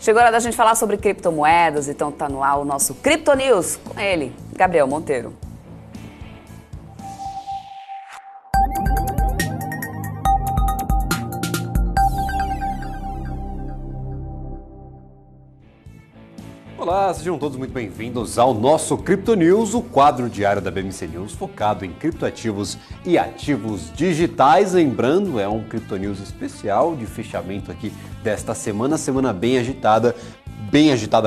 Chegou a hora da gente falar sobre criptomoedas, então tá no ar o nosso Crypto News com ele, Gabriel Monteiro. Olá, sejam todos muito bem-vindos ao nosso Crypto News, o quadro diário da BMC News focado em criptoativos e ativos digitais. Lembrando, é um Crypto News especial de fechamento aqui desta semana bem agitada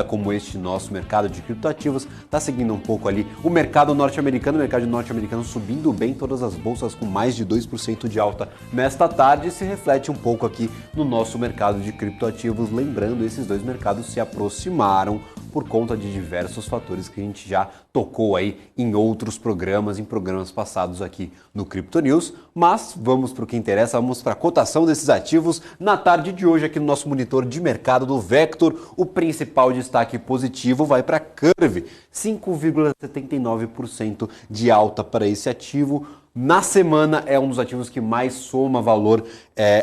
como este nosso mercado de criptoativos. Está seguindo um pouco ali o mercado norte-americano subindo bem, todas as bolsas com mais de 2% de alta nesta tarde, se reflete um pouco aqui no nosso mercado de criptoativos. Lembrando, esses dois mercados se aproximaram por conta de diversos fatores que a gente já tocou aí em outros programas, em programas passados aqui no Crypto News. Mas vamos para o que interessa, vamos para a cotação desses ativos na tarde de hoje aqui no nosso monitor de mercado do Vector. O principal destaque positivo vai para a Curve, 5,79% de alta para esse ativo. Na semana é um dos ativos que mais soma valor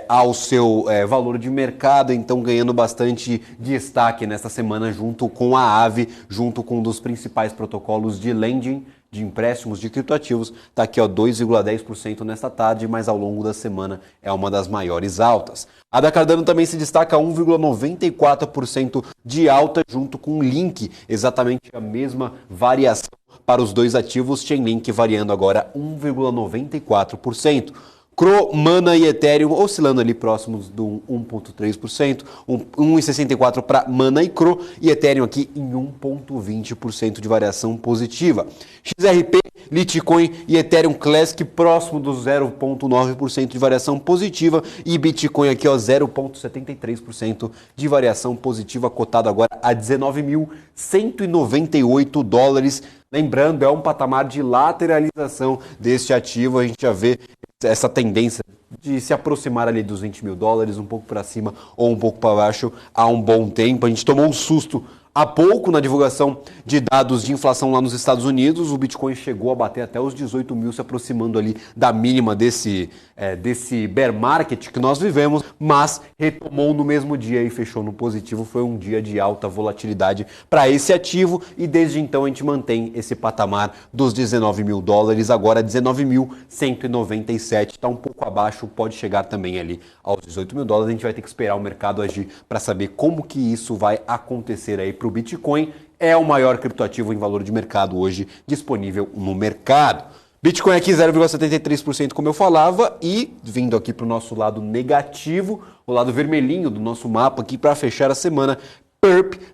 ao seu valor de mercado, então ganhando bastante destaque nesta semana junto com a Aave, junto com um dos principais protocolos de lending, de empréstimos de criptoativos. Está aqui 2,10% nesta tarde, mas ao longo da semana é uma das maiores altas. A da Cardano também se destaca 1,94% de alta junto com o Link, exatamente a mesma variação para os dois ativos, Chainlink variando agora 1,94%. Cro, Mana e Ethereum oscilando ali próximos do 1,3%, 1,64% para Mana e Cro, e Ethereum aqui em 1,20% de variação positiva. XRP, Litecoin e Ethereum Classic próximo do 0,9% de variação positiva, e Bitcoin aqui 0,73% de variação positiva, cotado agora a $19.198. Lembrando, é um patamar de lateralização deste ativo, a gente já vê essa tendência de se aproximar ali dos $20 mil, um pouco para cima ou um pouco para baixo há um bom tempo. A gente tomou um susto há pouco na divulgação de dados de inflação lá nos Estados Unidos. O Bitcoin chegou a bater até os 18 mil, se aproximando ali da mínima desse bear market que nós vivemos, mas retomou no mesmo dia e fechou no positivo. Foi um dia de alta volatilidade para esse ativo e desde então a gente mantém esse patamar dos $19 mil, agora 19.197, está um pouco abaixo, pode chegar também ali aos $18 mil. A gente vai ter que esperar o mercado agir para saber como que isso vai acontecer aí para o Bitcoin. É o maior criptoativo em valor de mercado hoje disponível no mercado. Bitcoin aqui 0,73%, como eu falava, e vindo aqui para o nosso lado negativo, o lado vermelhinho do nosso mapa aqui para fechar a semana,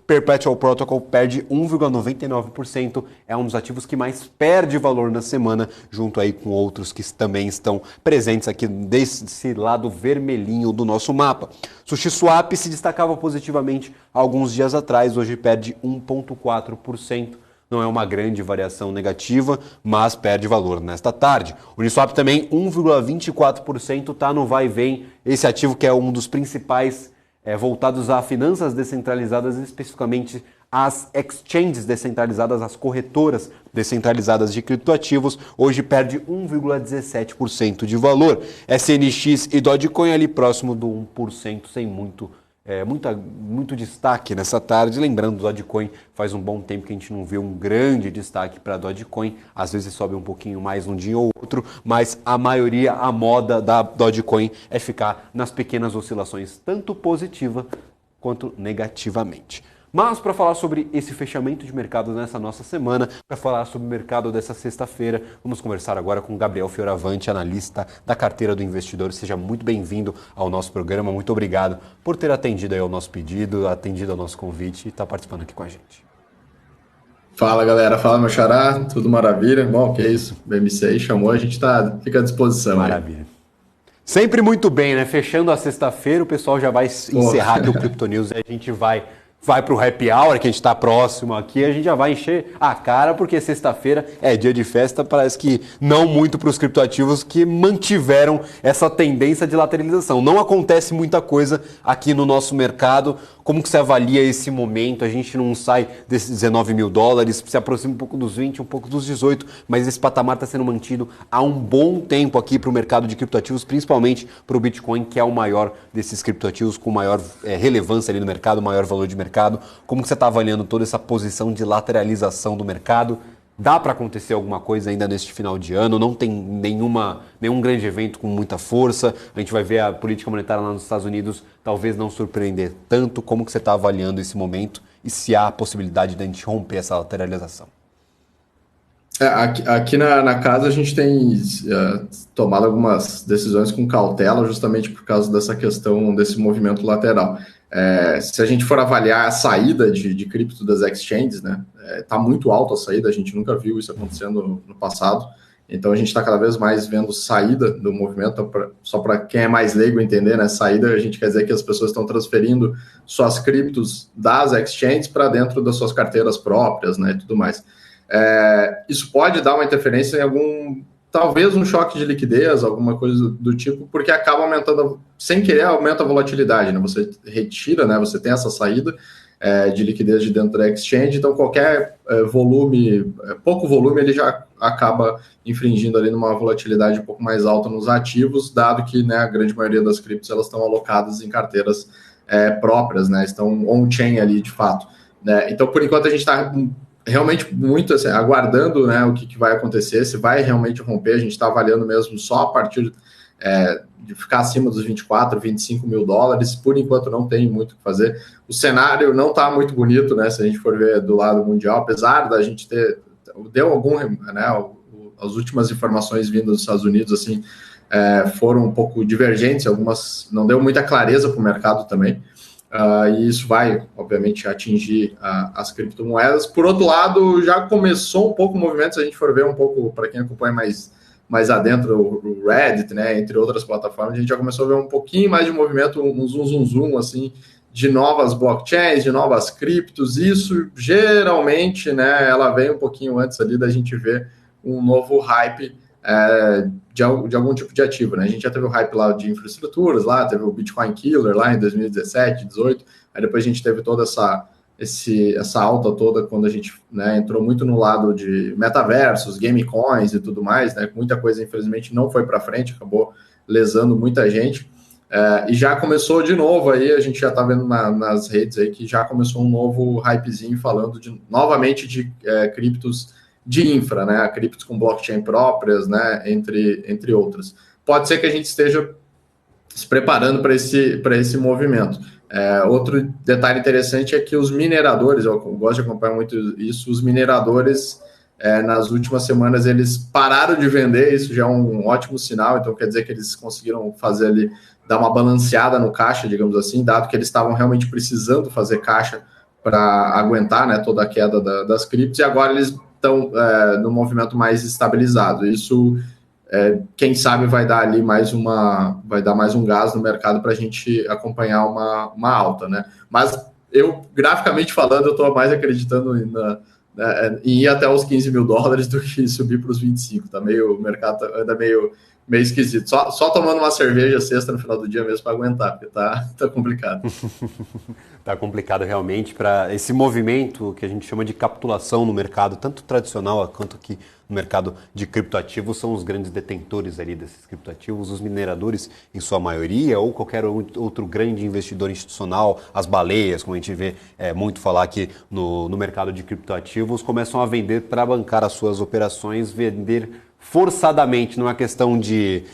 Perpetual Protocol perde 1,99%, é um dos ativos que mais perde valor na semana, junto aí com outros que também estão presentes aqui desse lado vermelhinho do nosso mapa. SushiSwap se destacava positivamente há alguns dias atrás, hoje perde 1,4%. Não é uma grande variação negativa, mas perde valor nesta tarde. Uniswap também 1,24%, está no vai e vem, esse ativo que é um dos principais voltados a finanças descentralizadas, especificamente as exchanges descentralizadas, as corretoras descentralizadas de criptoativos, hoje perde 1,17% de valor. SNX e Dogecoin ali próximo do 1%, sem muito destaque nessa tarde. Lembrando, o Dogecoin faz um bom tempo que a gente não vê um grande destaque para Dogecoin, às vezes sobe um pouquinho mais um dia ou outro, mas a moda da Dogecoin é ficar nas pequenas oscilações, tanto positiva quanto negativamente. Mas para falar sobre esse fechamento de mercado nessa nossa semana, para falar sobre o mercado dessa sexta-feira, vamos conversar agora com Gabriel Fioravante, analista da carteira do investidor. Seja muito bem-vindo ao nosso programa. Muito obrigado por ter atendido aí ao nosso pedido, atendido ao nosso convite e estar participando aqui com a gente. Fala, galera. Fala, meu xará. Tudo maravilha? Bom, que é isso. O BMC aí chamou, a gente fica à disposição. Maravilha. Aí. Sempre muito bem, né? Fechando a sexta-feira, o pessoal já vai encerrar aqui o Crypto News e a gente vai pro happy hour, que a gente está próximo aqui, a gente já vai encher a cara, porque sexta-feira é dia de festa, parece que não muito para os criptoativos que mantiveram essa tendência de lateralização. Não acontece muita coisa aqui no nosso mercado. Como que você avalia esse momento? A gente não sai desses $19 mil, se aproxima um pouco dos 20, um pouco dos 18, mas esse patamar está sendo mantido há um bom tempo aqui para o mercado de criptoativos, principalmente para o Bitcoin, que é o maior desses criptoativos, com maior relevância ali no mercado, maior valor de mercado. Como que você está avaliando toda essa posição de lateralização do mercado? Dá para acontecer alguma coisa ainda neste final de ano, não tem nenhum grande evento com muita força, a gente vai ver a política monetária lá nos Estados Unidos talvez não surpreender tanto. Como que você está avaliando esse momento e se há a possibilidade de a gente romper essa lateralização? Aqui na casa a gente tem tomado algumas decisões com cautela justamente por causa dessa questão desse movimento lateral. Se a gente for avaliar a saída de cripto das exchanges, né, tá muito alta a saída, a gente nunca viu isso acontecendo no passado, então a gente está cada vez mais vendo saída do movimento. Só para quem é mais leigo entender, né, saída a gente quer dizer que as pessoas estão transferindo suas criptos das exchanges para dentro das suas carteiras próprias, né, e tudo mais. Isso pode dar uma interferência em talvez um choque de liquidez, alguma coisa do tipo, porque acaba aumentando, sem querer, aumenta a volatilidade, né? Você retira, né? Você tem essa saída de liquidez de dentro da exchange, então qualquer pouco volume, ele já acaba infringindo ali numa volatilidade um pouco mais alta nos ativos, dado que, né, a grande maioria das criptos elas estão alocadas em carteiras próprias, né? Estão on-chain ali, de fato, né? Então, por enquanto, a gente está realmente muito assim, aguardando, né, o que vai acontecer, se vai realmente romper. A gente está avaliando mesmo só a partir de ficar acima dos 24, 25 mil dólares. Por enquanto não tem muito o que fazer. O cenário não está muito bonito, né, se a gente for ver do lado mundial, apesar da gente deu algum, né, as últimas informações vindas dos Estados Unidos assim, foram um pouco divergentes, algumas não deu muita clareza para o mercado também. E isso vai, obviamente, atingir as criptomoedas. Por outro lado, já começou um pouco o movimento, se a gente for ver um pouco, para quem acompanha mais adentro o Reddit, né, entre outras plataformas, a gente já começou a ver um pouquinho mais de movimento, um zoom, assim, de novas blockchains, de novas criptos. Isso, geralmente, né, ela vem um pouquinho antes ali da gente ver um novo hype de algum tipo de ativo, né? A gente já teve o hype lá de infraestruturas, lá teve o Bitcoin Killer lá em 2017, 2018, aí depois a gente teve toda essa alta toda quando a gente, né, entrou muito no lado de metaversos, game coins e tudo mais, né? Muita coisa, infelizmente, não foi para frente, acabou lesando muita gente. E já começou de novo aí, a gente já está vendo nas redes aí que já começou um novo hypezinho falando novamente de criptos de infra, né, criptos com blockchain próprias, né, entre outras. Pode ser que a gente esteja se preparando para esse movimento. Outro detalhe interessante é que os mineradores, eu gosto de acompanhar muito isso, os mineradores, nas últimas semanas, eles pararam de vender, isso já é um ótimo sinal, então quer dizer que eles conseguiram fazer ali, dar uma balanceada no caixa, digamos assim, dado que eles estavam realmente precisando fazer caixa para aguentar, né, toda a queda das criptos, e agora eles estão no movimento mais estabilizado. Isso, quem sabe, vai dar mais um gás no mercado para a gente acompanhar uma alta, né? Mas eu, graficamente falando, eu estou mais acreditando em ir até os 15 mil dólares do que subir para os 25. O mercado anda meio esquisito. Só tomando uma cerveja sexta no final do dia mesmo para aguentar, porque tá complicado. Tá complicado realmente para esse movimento que a gente chama de capitulação no mercado, tanto tradicional quanto aqui no mercado de criptoativos. São os grandes detentores ali desses criptoativos, os mineradores em sua maioria, ou qualquer outro grande investidor institucional, as baleias, como a gente vê muito falar aqui no mercado de criptoativos, começam a vender para bancar as suas operações, vender forçadamente, não é uma questão de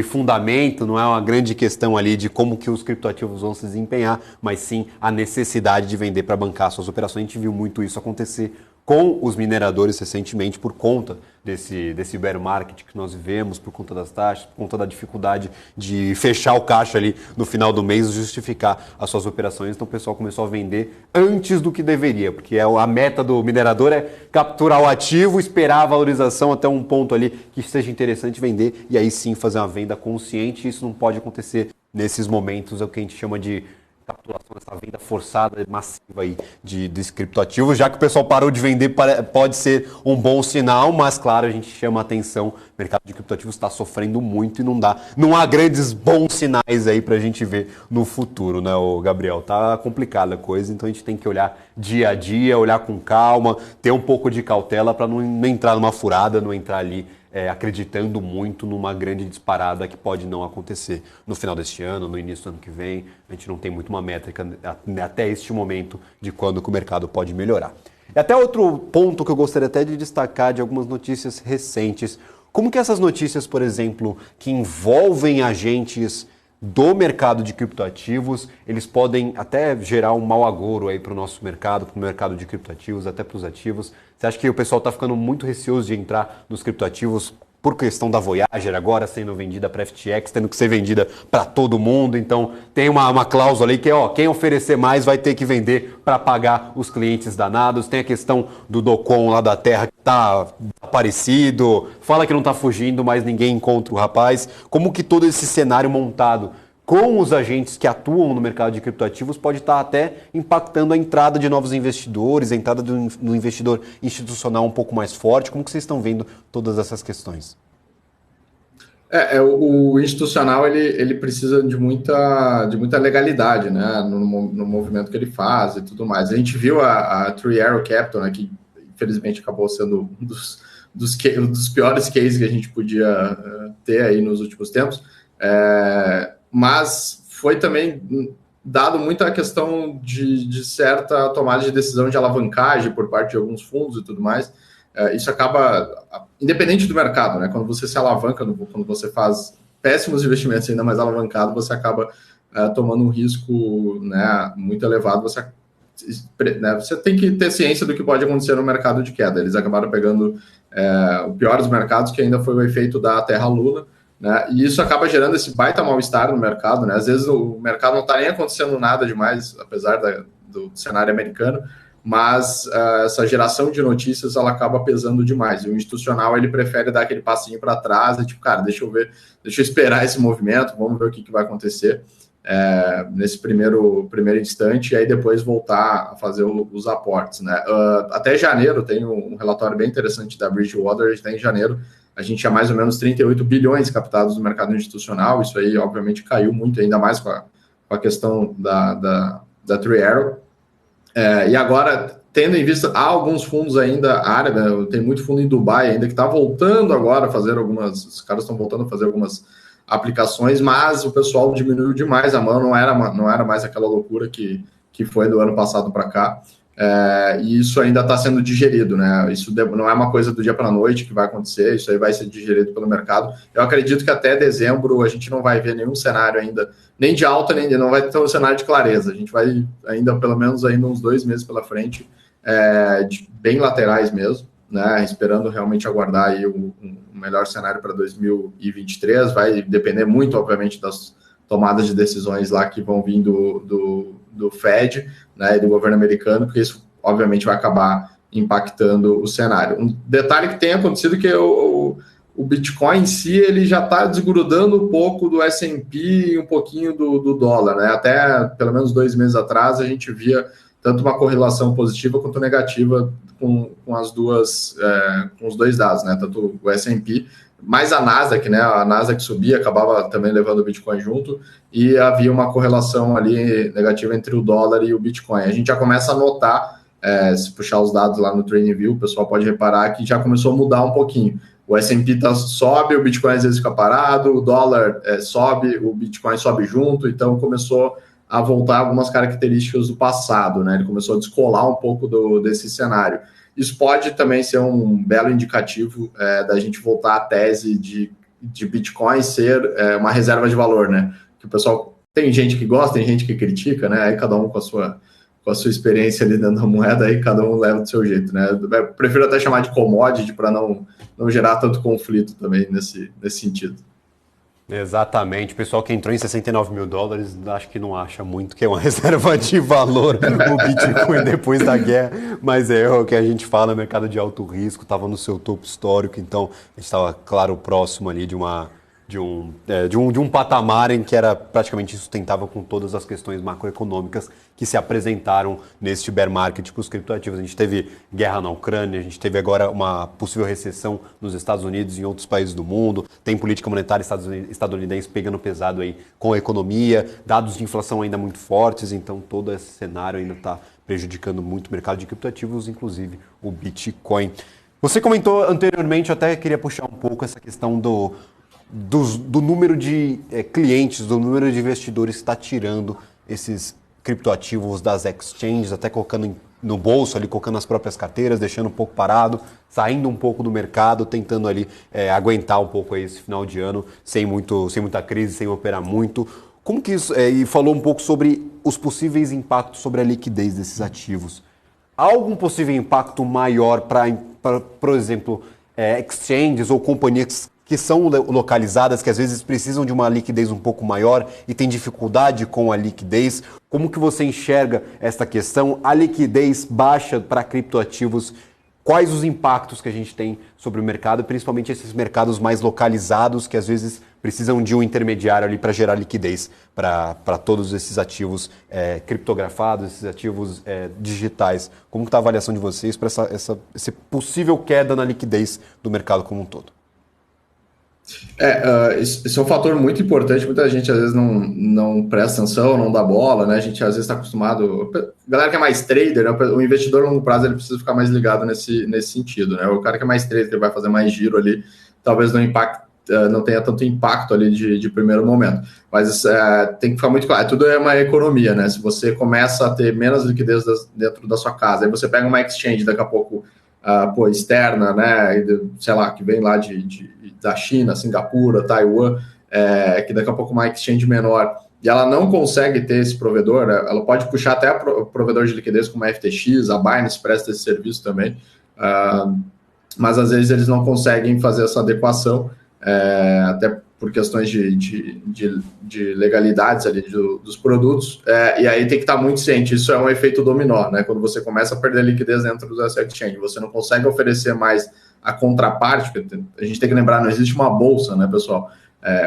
fundamento, não é uma grande questão ali de como que os criptoativos vão se desempenhar, mas sim a necessidade de vender para bancar suas operações. A gente viu muito isso acontecer com os mineradores recentemente por conta desse bear market que nós vivemos, por conta das taxas, por conta da dificuldade de fechar o caixa ali no final do mês e justificar as suas operações. Então o pessoal começou a vender antes do que deveria, porque a meta do minerador é capturar o ativo, esperar a valorização até um ponto ali que seja interessante vender e aí sim fazer uma venda consciente. Isso não pode acontecer nesses momentos, é o que a gente chama de capitulação, essa venda forçada, massiva aí de criptoativos. Já que o pessoal parou de vender, pode ser um bom sinal, mas claro, a gente chama a atenção, o mercado de criptoativos está sofrendo muito e não há grandes bons sinais aí para a gente ver no futuro, né, Gabriel? Tá complicada a coisa, então a gente tem que olhar dia a dia, olhar com calma, ter um pouco de cautela para não entrar numa furada, não entrar ali acreditando muito numa grande disparada que pode não acontecer no final deste ano, no início do ano que vem. A gente não tem muito uma métrica até este momento de quando que o mercado pode melhorar. E até outro ponto que eu gostaria até de destacar de algumas notícias recentes. Como que essas notícias, por exemplo, que envolvem agentes do mercado de criptoativos, eles podem até gerar um mau agouro aí para o nosso mercado, para o mercado de criptoativos, até para os ativos? Você acha que o pessoal está ficando muito receoso de entrar nos criptoativos por questão da Voyager agora sendo vendida para FTX, tendo que ser vendida para todo mundo? Então tem uma cláusula aí que é, quem oferecer mais vai ter que vender para pagar os clientes danados. Tem a questão do Docon lá da Terra que está aparecido, fala que não está fugindo, mas ninguém encontra o rapaz. Como que todo esse cenário montado com os agentes que atuam no mercado de criptoativos pode estar até impactando a entrada de novos investidores, a entrada do investidor institucional um pouco mais forte? Como que vocês estão vendo todas essas questões? O institucional ele precisa de muita legalidade, né, no movimento que ele faz e tudo mais. A gente viu a Three Arrow Capital, né, que infelizmente acabou sendo um dos piores cases que a gente podia ter aí nos últimos tempos. Mas foi também dado muita questão de certa tomada de decisão de alavancagem por parte de alguns fundos e tudo mais. Isso acaba, independente do mercado, né? Quando você se alavanca, quando você faz péssimos investimentos ainda mais alavancado, você acaba tomando um risco, né, muito elevado. Você tem que ter ciência do que pode acontecer no mercado de queda. Eles acabaram pegando o pior dos mercados, que ainda foi o efeito da Terra Luna, né? E isso acaba gerando esse baita mal-estar no mercado, né? Às vezes o mercado não está nem acontecendo nada demais, apesar do cenário americano, mas essa geração de notícias ela acaba pesando demais. E o institucional ele prefere dar aquele passinho para trás e tipo, cara, deixa eu esperar esse movimento, vamos ver o que vai acontecer nesse primeiro instante, e aí depois voltar a fazer os aportes, né? Até janeiro tem um relatório bem interessante da Bridgewater. Até em janeiro a gente tinha mais ou menos 38 bilhões captados no mercado institucional. Isso aí, obviamente, caiu muito, ainda mais com a questão da Three Arrow. E agora, tendo em vista, há alguns fundos ainda árabes, tem muito fundo em Dubai ainda que está voltando agora a fazer os caras estão voltando a fazer algumas aplicações, mas o pessoal diminuiu demais a mão, não era mais aquela loucura que foi do ano passado para cá. E isso ainda está sendo digerido, né? Isso não é uma coisa do dia para a noite que vai acontecer, isso aí vai ser digerido pelo mercado. Eu acredito que até dezembro a gente não vai ver nenhum cenário ainda, nem de alta, nem não vai ter um cenário de clareza. A gente vai ainda, pelo menos, ainda uns 2 meses pela frente, bem laterais mesmo, né? Esperando realmente aguardar aí um melhor cenário para 2023. Vai depender muito, obviamente, das tomadas de decisões lá que vão vir do Fed, né, e do governo americano, porque isso obviamente vai acabar impactando o cenário. Um detalhe que tem acontecido é que o Bitcoin em si ele já está desgrudando um pouco do S&P e um pouquinho do dólar, né? Até pelo menos 2 meses atrás a gente via tanto uma correlação positiva quanto negativa com as duas, com os dois dados, né? Tanto o S&P, mais a Nasdaq, né? A Nasdaq subia, acabava também levando o Bitcoin junto, e havia uma correlação ali negativa entre o dólar e o Bitcoin. A gente já começa a notar, se puxar os dados lá no TradingView, o pessoal pode reparar que já começou a mudar um pouquinho. O S&P sobe, o Bitcoin às vezes fica parado, o dólar sobe, o Bitcoin sobe junto, então começou a voltar algumas características do passado, né? Ele começou a descolar um pouco desse cenário. Isso pode também ser um belo indicativo da gente voltar à tese de Bitcoin ser uma reserva de valor, né? Que o pessoal, tem gente que gosta, tem gente que critica, né? Aí cada um com a sua experiência ali dentro da moeda, aí cada um leva do seu jeito, né? Eu prefiro até chamar de commodity para não gerar tanto conflito também nesse sentido. Exatamente, o pessoal que entrou em 69 mil dólares acho que não acha muito que é uma reserva de valor o Bitcoin depois da guerra, mas é o que a gente fala, mercado de alto risco, estava no seu topo histórico, então a gente estava, claro, próximo ali de um patamar em que era praticamente insustentável com todas as questões macroeconômicas que se apresentaram neste bear market para os criptoativos. A gente teve guerra na Ucrânia, a gente teve agora uma possível recessão nos Estados Unidos e em outros países do mundo, tem política monetária estadunidense pegando pesado aí com a economia, dados de inflação ainda muito fortes, então todo esse cenário ainda está prejudicando muito o mercado de criptoativos, inclusive o Bitcoin. Você comentou anteriormente, eu até queria puxar um pouco essa questão do número de clientes, do número de investidores que está tirando esses criptoativos das exchanges, até colocando no bolso, ali colocando as próprias carteiras, deixando um pouco parado, saindo um pouco do mercado, tentando ali aguentar um pouco aí esse final de ano, sem muita crise, sem operar muito. Como que isso, e falou um pouco sobre os possíveis impactos sobre a liquidez desses ativos. Há algum possível impacto maior para, por exemplo, exchanges ou companhias que são localizadas, que às vezes precisam de uma liquidez um pouco maior e tem dificuldade com a liquidez? Como que você enxerga essa questão? A liquidez baixa para criptoativos, quais os impactos que a gente tem sobre o mercado, principalmente esses mercados mais localizados, que às vezes precisam de um intermediário ali para gerar liquidez para todos esses ativos criptografados, esses ativos digitais. Como está a avaliação de vocês para essa possível queda na liquidez do mercado como um todo? Isso é um fator muito importante. Muita gente às vezes não presta atenção, não dá bola, né? A gente às vezes está acostumado. A galera que é mais trader, né? O investidor a longo prazo ele precisa ficar mais ligado nesse sentido, né? O cara que é mais trader, que vai fazer mais giro ali, talvez não tenha tanto impacto ali de primeiro momento. Mas tem que ficar muito claro, tudo é uma economia, né? Se você começa a ter menos liquidez dentro da sua casa, aí você pega uma exchange daqui a pouco externa, né? Sei lá, que vem lá da China, Singapura, Taiwan, que daqui a pouco uma exchange menor, e ela não consegue ter esse provedor, ela pode puxar até o provedor de liquidez como a FTX, a Binance presta esse serviço também, mas às vezes eles não conseguem fazer essa adequação, até por questões de legalidades ali dos produtos, e aí tem que estar muito ciente, isso é um efeito dominó, né? Quando você começa a perder liquidez dentro dessa exchange, você não consegue oferecer mais a contraparte, porque a gente tem que lembrar, não existe uma bolsa, né, pessoal?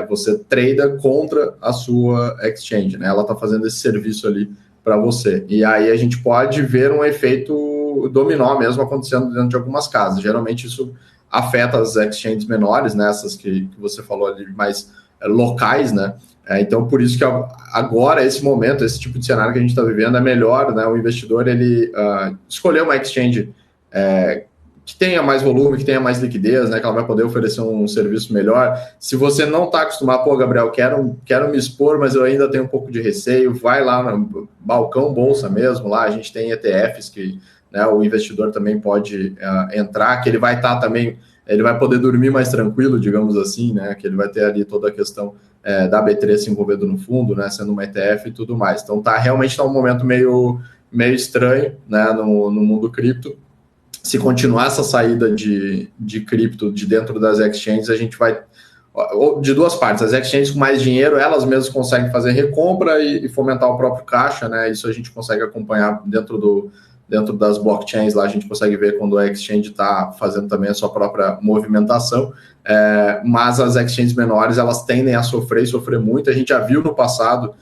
Você trada contra a sua exchange, né? Ela está fazendo esse serviço ali para você. E aí a gente pode ver um efeito dominó mesmo acontecendo dentro de algumas casas. Geralmente isso afeta as exchanges menores, né? Essas que você falou ali, mais locais, né? Então, por isso que agora, esse momento, esse tipo de cenário que a gente está vivendo é melhor, né? O investidor, ele escolher uma exchange que tenha mais volume, que tenha mais liquidez, né, que ela vai poder oferecer um serviço melhor. Se você não está acostumado, Gabriel, quero me expor, mas eu ainda tenho um pouco de receio, vai lá no balcão bolsa mesmo, lá a gente tem ETFs que, né, o investidor também pode entrar, que ele vai estar também, ele vai poder dormir mais tranquilo, digamos assim, né, que ele vai ter ali toda a questão da B3 se envolvendo no fundo, né, sendo uma ETF e tudo mais. Então realmente está um momento meio estranho, né, no mundo cripto. Se continuar essa saída de cripto de dentro das exchanges, a gente vai de duas partes. As exchanges com mais dinheiro, elas mesmas conseguem fazer recompra e fomentar o próprio caixa, né? Isso a gente consegue acompanhar dentro das blockchains, lá a gente consegue ver quando a exchange está fazendo também a sua própria movimentação, mas as exchanges menores, elas tendem a sofrer muito. A gente já viu no passado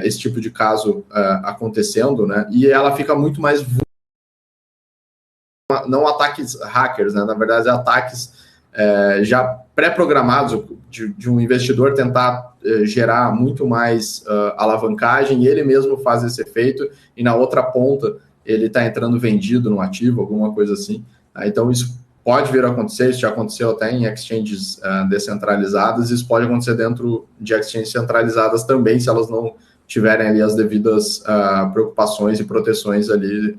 esse tipo de caso acontecendo, né? E ela fica muito mais não ataques hackers, né? Na verdade, ataques já pré-programados de um investidor tentar gerar muito mais alavancagem, e ele mesmo faz esse efeito, e na outra ponta ele está entrando vendido no ativo, alguma coisa assim. Então isso pode vir a acontecer, isso já aconteceu até em exchanges descentralizadas, isso pode acontecer dentro de exchanges centralizadas também, se elas não tiverem ali as devidas preocupações e proteções ali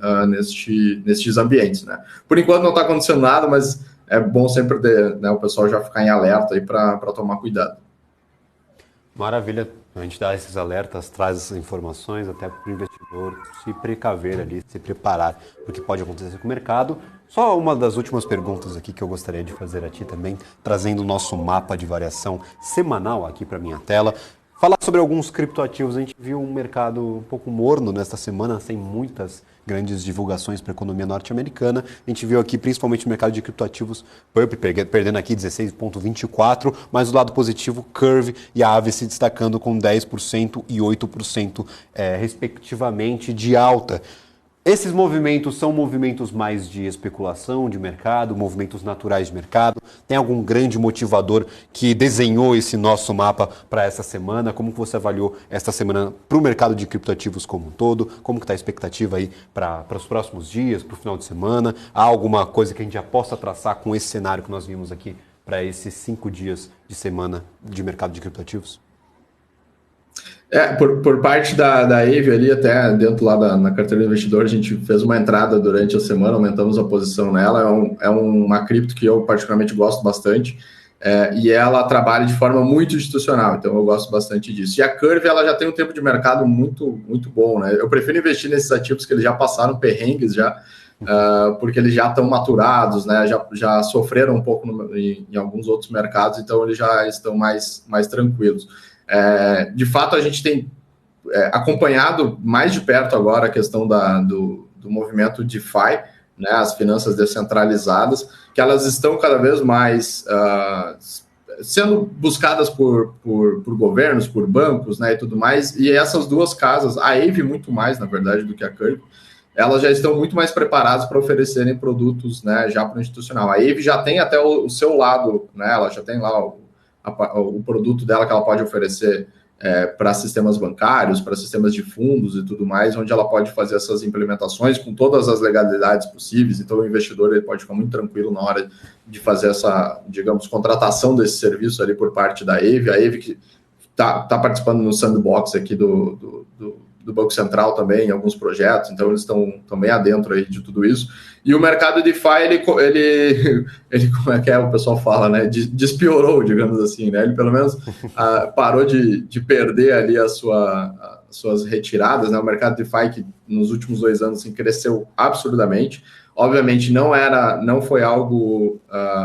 nestes ambientes, né? Por enquanto não está acontecendo nada, mas é bom sempre né, o pessoal já ficar em alerta aí para tomar cuidado. Maravilha, a gente dá esses alertas, traz essas informações até para o investidor se precaver ali, se preparar para o que pode acontecer com o mercado. Só uma das últimas perguntas aqui que eu gostaria de fazer a ti também, trazendo o nosso mapa de variação semanal aqui para a minha tela. Falar sobre alguns criptoativos, a gente viu um mercado um pouco morno nesta semana, sem muitas grandes divulgações para a economia norte-americana. A gente viu aqui principalmente o mercado de criptoativos Purple perdendo aqui 16,24%, mas o lado positivo, Curve e a Aave se destacando com 10% e 8% respectivamente de alta. Esses movimentos são movimentos mais de especulação de mercado, movimentos naturais de mercado? Tem algum grande motivador que desenhou esse nosso mapa para essa semana? Como que você avaliou esta semana para o mercado de criptoativos como um todo? Como que está a expectativa aí para os próximos dias, para o final de semana? Há alguma coisa que a gente já possa traçar com esse cenário que nós vimos aqui para esses 5 dias de semana de mercado de criptoativos? Por parte da Aave ali, até dentro lá na carteira do investidor, a gente fez uma entrada durante a semana, aumentamos a posição nela, é uma cripto que eu particularmente gosto bastante, e ela trabalha de forma muito institucional, então eu gosto bastante disso. E a Curve, ela já tem um tempo de mercado muito, muito bom, né? Eu prefiro investir nesses ativos que eles já passaram perrengues porque eles já estão maturados, né? Já sofreram um pouco em alguns outros mercados, então eles já estão mais tranquilos. De fato, a gente tem acompanhado mais de perto agora a questão do movimento DeFi, né, as finanças descentralizadas, que elas estão cada vez mais sendo buscadas por governos, por bancos, né, e tudo mais, e essas duas casas, a Aave muito mais, na verdade, do que a Curve, elas já estão muito mais preparadas para oferecerem produtos, né, já para o institucional. A Aave já tem até o seu lado, né, ela já tem lá o produto dela que ela pode oferecer para sistemas bancários, para sistemas de fundos e tudo mais, onde ela pode fazer essas implementações com todas as legalidades possíveis. Então, o investidor ele pode ficar muito tranquilo na hora de fazer essa, digamos, contratação desse serviço ali por parte da Aave. A Aave que está participando no sandbox aqui do Banco Central também, em alguns projetos, então eles estão bem adentro aí de tudo isso. E o mercado DeFi, ele como é que o pessoal fala, né, despiorou, digamos assim, né, ele pelo menos parou de perder ali as suas retiradas, né, o mercado DeFi que nos últimos 2 anos assim, cresceu absurdamente, obviamente não foi algo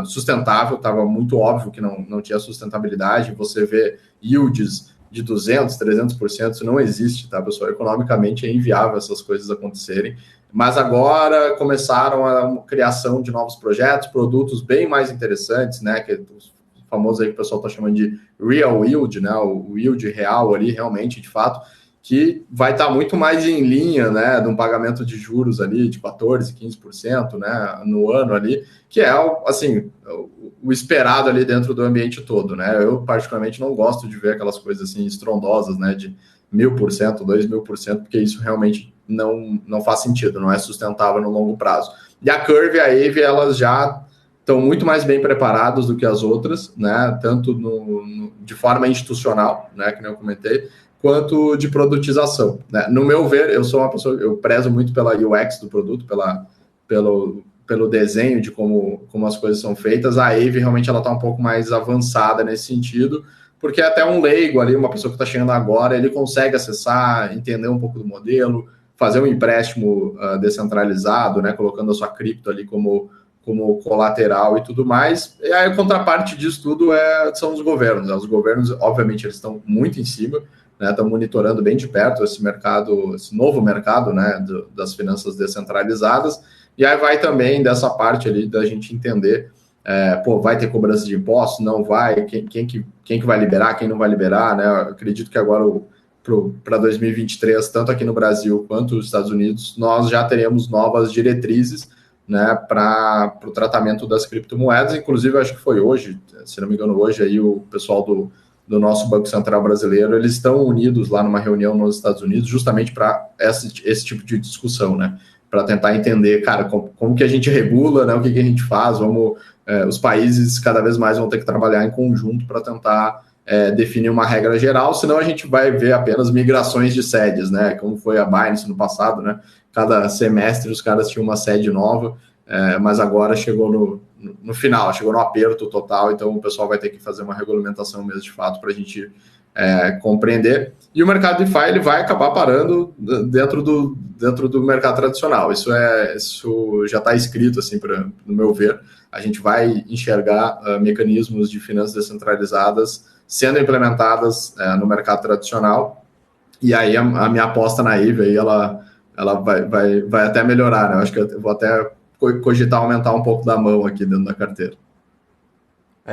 sustentável, estava muito óbvio que não tinha sustentabilidade, você vê yields de 200%, 300%, isso não existe, tá, pessoal? Economicamente é inviável essas coisas acontecerem, mas agora começaram a criação de novos projetos, produtos bem mais interessantes, né, que os famosos aí que o pessoal está chamando de real yield, né, o yield real ali, realmente, de fato, que vai estar muito mais em linha, né, de um pagamento de juros ali de 14%, 15%, né, no ano ali, que é, assim, o esperado ali dentro do ambiente todo, né, eu particularmente não gosto de ver aquelas coisas assim estrondosas, né, de 1000%, 2000%, porque isso realmente não faz sentido, não é sustentável no longo prazo. E a Curve e a Aave, elas já estão muito mais bem preparadas do que as outras, né, tanto de forma institucional, né, que nem eu comentei, quanto de produtização, né? No meu ver, eu sou uma pessoa, eu prezo muito pela UX do produto, pelo desenho de como as coisas são feitas. A Aave realmente ela está um pouco mais avançada nesse sentido, porque até um leigo ali, uma pessoa que está chegando agora, ele consegue acessar, entender um pouco do modelo, fazer um empréstimo descentralizado, né, colocando a sua cripto ali como colateral e tudo mais. E aí a contraparte disso tudo são os governos, né? Os governos, obviamente, eles estão muito em cima, né, estão monitorando bem de perto esse mercado, esse novo mercado, né, das finanças descentralizadas, e aí vai também dessa parte ali da gente entender, vai ter cobrança de impostos, não vai, quem que vai liberar, quem não vai liberar, né, eu acredito que agora para 2023, tanto aqui no Brasil quanto nos Estados Unidos, nós já teremos novas diretrizes, né, para o tratamento das criptomoedas, inclusive acho que foi hoje, se não me engano hoje, aí o pessoal do nosso Banco Central brasileiro, eles estão unidos lá numa reunião nos Estados Unidos justamente para esse tipo de discussão, né? Para tentar entender, cara, como que a gente regula, né? O que a gente faz, os países cada vez mais vão ter que trabalhar em conjunto para tentar definir uma regra geral, senão a gente vai ver apenas migrações de sedes, né? Como foi a Binance no passado, né? Cada semestre os caras tinham uma sede nova, mas agora chegou no final, chegou no aperto total, então o pessoal vai ter que fazer uma regulamentação mesmo de fato para a gente compreender. E o mercado DeFi ele vai acabar parando dentro do mercado tradicional. Isso já está escrito, assim, no meu ver. A gente vai enxergar mecanismos de finanças descentralizadas sendo implementadas no mercado tradicional. E aí a minha aposta na Aave, aí ela vai até melhorar, né? Eu acho que eu vou até cogitar aumentar um pouco da mão aqui dentro da carteira.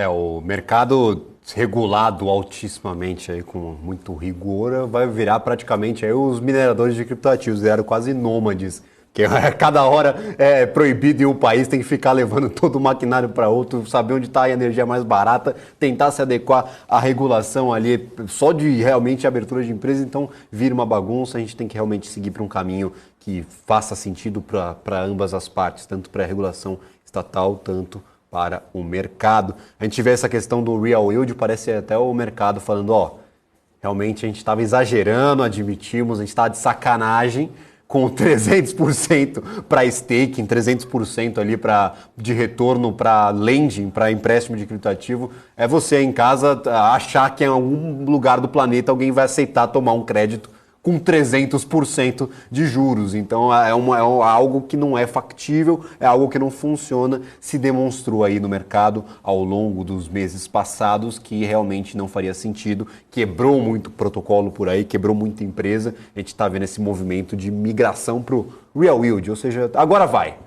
O mercado regulado altissimamente aí, com muito rigor, vai virar praticamente aí os mineradores de criptoativos, viraram quase nômades, que cada hora é proibido em um país, tem que ficar levando todo o maquinário para outro, saber onde está a energia mais barata, tentar se adequar à regulação ali, só de realmente abertura de empresa, então vira uma bagunça, a gente tem que realmente seguir para um caminho que faça sentido para ambas as partes, tanto para a regulação estatal, tanto para o mercado. A gente vê essa questão do real yield, parece até o mercado falando, Realmente a gente estava exagerando, admitimos, a gente estava de sacanagem com 300% para staking, 300% ali de retorno para lending, para empréstimo de criptoativo. É você em casa achar que em algum lugar do planeta alguém vai aceitar tomar um crédito com 300% de juros. Então é algo que não é factível, é algo que não funciona, se demonstrou aí no mercado ao longo dos meses passados que realmente não faria sentido, quebrou muito protocolo por aí, quebrou muita empresa, a gente está vendo esse movimento de migração para o real yield, ou seja, agora vai,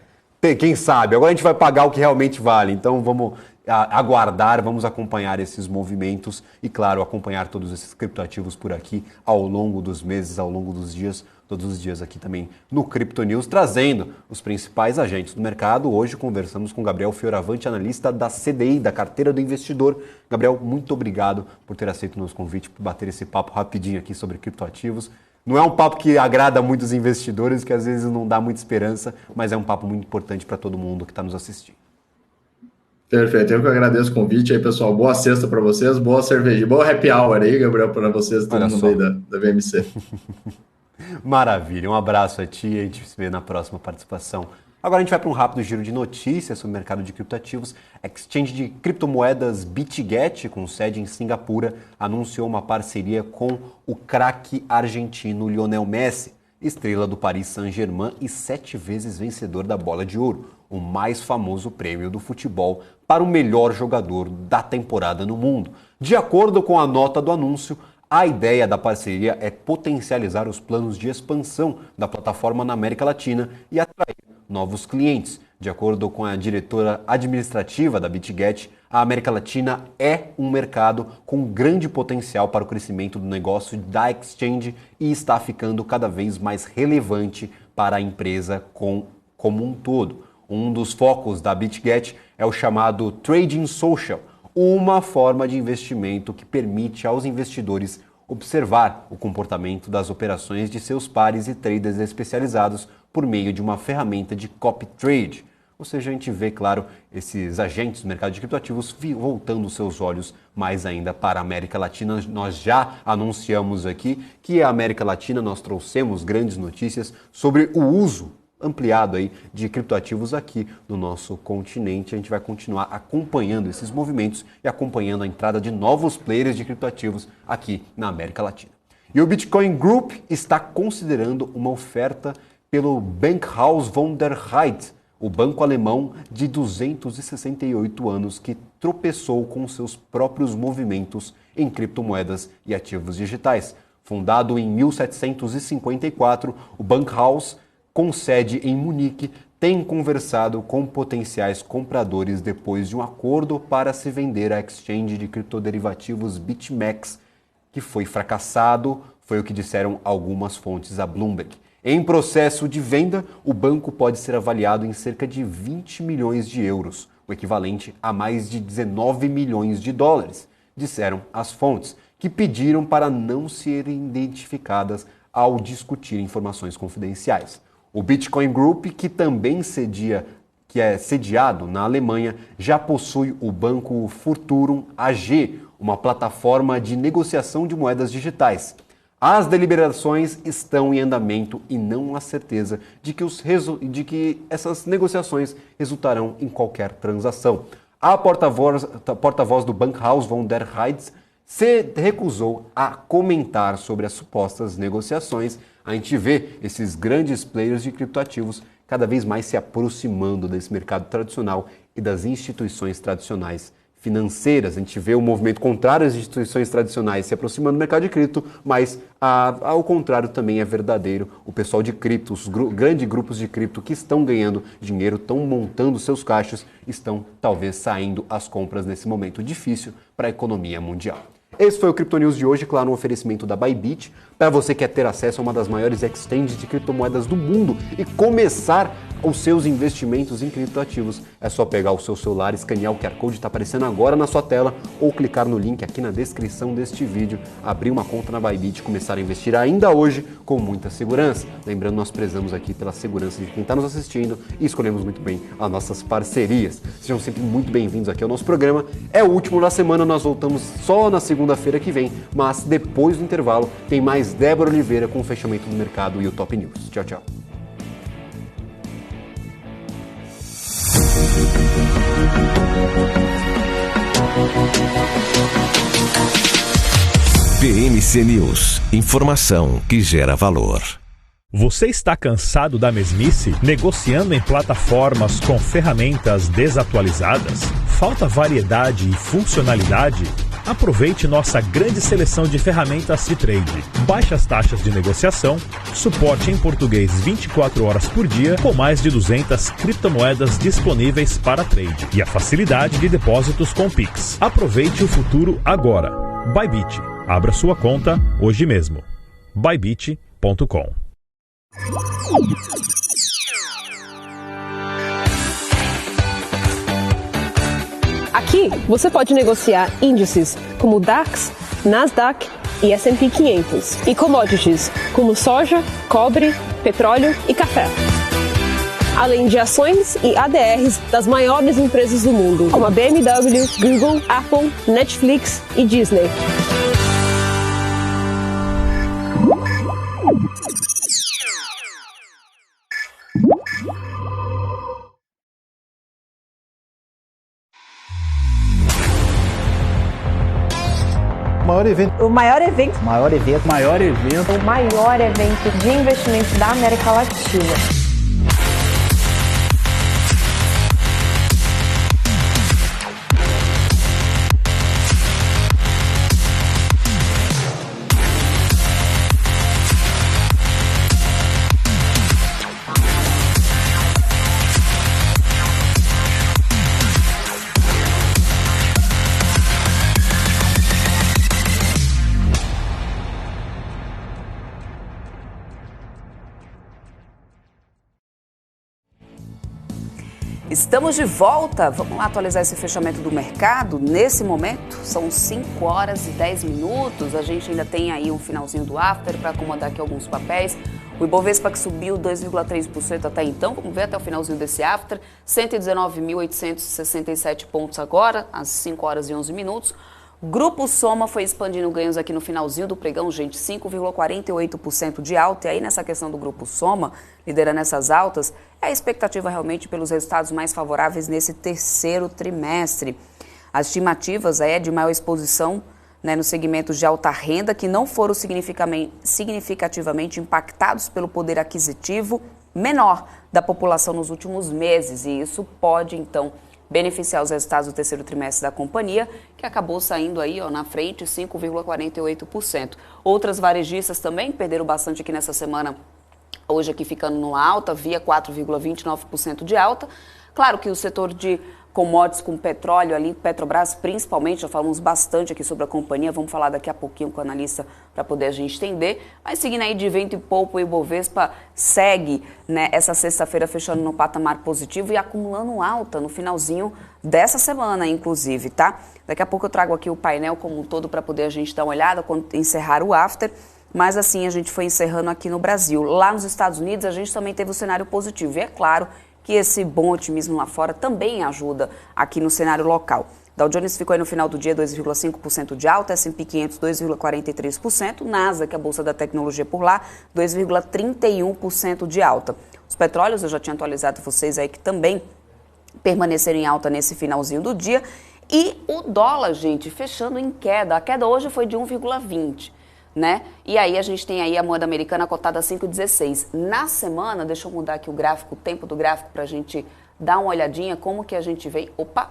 quem sabe, agora a gente vai pagar o que realmente vale, então vamos aguardar, vamos acompanhar esses movimentos e, claro, acompanhar todos esses criptoativos por aqui ao longo dos meses, ao longo dos dias, todos os dias aqui também no Crypto News, trazendo os principais agentes do mercado. Hoje conversamos com Gabriel Fioravanti, analista da CDI, da Carteira do Investidor. Gabriel, muito obrigado por ter aceito o nosso convite, por bater esse papo rapidinho aqui sobre criptoativos. Não é um papo que agrada muitos investidores, que às vezes não dá muita esperança, mas é um papo muito importante para todo mundo que está nos assistindo. Perfeito, eu que agradeço o convite aí, pessoal. Boa sexta para vocês, boa cerveja, boa happy hour aí, Gabriel, para vocês, todo mundo aí da VMC. Maravilha, um abraço a ti e a gente se vê na próxima participação. Agora a gente vai para um rápido giro de notícias sobre o mercado de criptoativos. A exchange de criptomoedas BitGet, com sede em Singapura, anunciou uma parceria com o craque argentino Lionel Messi, estrela do Paris Saint-Germain e 7 vezes vencedor da Bola de Ouro, o mais famoso prêmio do futebol para o melhor jogador da temporada no mundo. De acordo com a nota do anúncio, a ideia da parceria é potencializar os planos de expansão da plataforma na América Latina e atrair novos clientes. De acordo com a diretora administrativa da BitGet, a América Latina é um mercado com grande potencial para o crescimento do negócio da exchange e está ficando cada vez mais relevante para a empresa como um todo. Um dos focos da BitGet é o chamado Trading Social, uma forma de investimento que permite aos investidores observar o comportamento das operações de seus pares e traders especializados por meio de uma ferramenta de copy trade. Ou seja, a gente vê, claro, esses agentes do mercado de criptoativos voltando seus olhos mais ainda para a América Latina. Nós já anunciamos aqui que a América Latina, nós trouxemos grandes notícias sobre o uso ampliado aí de criptoativos aqui no nosso continente. A gente vai continuar acompanhando esses movimentos e acompanhando a entrada de novos players de criptoativos aqui na América Latina. E o Bitcoin Group está considerando uma oferta pelo Bankhaus von der Heide, o banco alemão de 268 anos que tropeçou com seus próprios movimentos em criptomoedas e ativos digitais. Fundado em 1754, o Bankhaus, com sede em Munique, tem conversado com potenciais compradores depois de um acordo para se vender a exchange de criptoderivativos BitMEX, que foi fracassado, foi o que disseram algumas fontes à Bloomberg. Em processo de venda, o banco pode ser avaliado em cerca de 20 milhões de euros, o equivalente a mais de 19 milhões de dólares, disseram as fontes, que pediram para não serem identificadas ao discutir informações confidenciais. O Bitcoin Group, que também é sediado na Alemanha, já possui o banco Futurum AG, uma plataforma de negociação de moedas digitais. As deliberações estão em andamento e não há certeza de que essas negociações resultarão em qualquer transação. A porta-voz do Bankhaus von der Heide se recusou a comentar sobre as supostas negociações. A gente vê esses grandes players de criptoativos cada vez mais se aproximando desse mercado tradicional e das instituições tradicionais financeiras. A gente vê o movimento contrário às instituições tradicionais se aproximando do mercado de cripto, mas ao contrário também é verdadeiro. O pessoal de cripto, os grandes grupos de cripto que estão ganhando dinheiro, estão montando seus caixas, estão talvez saindo às compras nesse momento difícil para a economia mundial. Esse foi o Crypto News de hoje, claro, um oferecimento da Bybit. Para você que quer ter acesso a uma das maiores exchanges de criptomoedas do mundo e começar os seus investimentos em criptoativos. É só pegar o seu celular, escanear o QR Code que está aparecendo agora na sua tela ou clicar no link aqui na descrição deste vídeo, abrir uma conta na Bybit e começar a investir ainda hoje com muita segurança. Lembrando, nós prezamos aqui pela segurança de quem está nos assistindo e escolhemos muito bem as nossas parcerias. Sejam sempre muito bem-vindos aqui ao nosso programa. É o último da semana, nós voltamos só na segunda-feira que vem, mas depois do intervalo tem mais Débora Oliveira com o fechamento do mercado e o Top News. Tchau, tchau. PMC News. Informação que gera valor. Você está cansado da mesmice? Negociando em plataformas com ferramentas desatualizadas? Falta variedade e funcionalidade? Aproveite nossa grande seleção de ferramentas de trade. Baixas taxas de negociação, suporte em português 24 horas por dia, com mais de 200 criptomoedas disponíveis para trade e a facilidade de depósitos com Pix. Aproveite o futuro agora. Bybit. Abra sua conta hoje mesmo. Bybit.com. Aqui você pode negociar índices como DAX, Nasdaq e S&P 500 e commodities como soja, cobre, petróleo e café. Além de ações e ADRs das maiores empresas do mundo, como a BMW, Google, Apple, Netflix e Disney. O maior evento de investimento da América Latina. Estamos de volta, vamos lá atualizar esse fechamento do mercado. Nesse momento, são 5 horas e 10 minutos, a gente ainda tem aí um finalzinho do after para acomodar aqui alguns papéis. O Ibovespa que subiu 2,3% até então, vamos ver até o finalzinho desse after, 119.867 pontos agora, às 5 horas e 11 minutos. Grupo Soma foi expandindo ganhos aqui no finalzinho do pregão, gente, 5,48% de alta. E aí nessa questão do Grupo Soma, liderando essas altas, é a expectativa realmente pelos resultados mais favoráveis nesse terceiro trimestre. As estimativas é de maior exposição, né, nos segmentos de alta renda que não foram significativamente impactados pelo poder aquisitivo menor da população nos últimos meses. E isso pode, então, beneficiar os resultados do terceiro trimestre da companhia, que acabou saindo aí na frente 5,48%. Outras varejistas também perderam bastante aqui nessa semana, hoje aqui ficando no alta, via 4,29% de alta. Claro que o setor de commodities com petróleo ali, Petrobras principalmente, já falamos bastante aqui sobre a companhia, vamos falar daqui a pouquinho com o analista para poder a gente entender. Mas seguindo aí de vento e pouco, o Ibovespa segue, né, essa sexta-feira fechando no patamar positivo e acumulando alta no finalzinho dessa semana, inclusive, tá? Daqui a pouco eu trago aqui o painel como um todo para poder a gente dar uma olhada quando encerrar o after. Mas assim a gente foi encerrando aqui no Brasil. Lá nos Estados Unidos a gente também teve um cenário positivo. E é claro que esse bom otimismo lá fora também ajuda aqui no cenário local. Dow Jones ficou aí no final do dia 2,5% de alta, S&P 500 2,43%, Nasdaq, a bolsa da tecnologia por lá, 2,31% de alta. Os petróleos, eu já tinha atualizado vocês aí que também permaneceram em alta nesse finalzinho do dia. E o dólar, gente, fechando em queda. A queda hoje foi de 1,20%. Né? E aí a gente tem aí a moeda americana cotada a 5,16. Na semana, deixa eu mudar aqui o gráfico, o tempo do gráfico para a gente dar uma olhadinha como que a gente vem. Opa,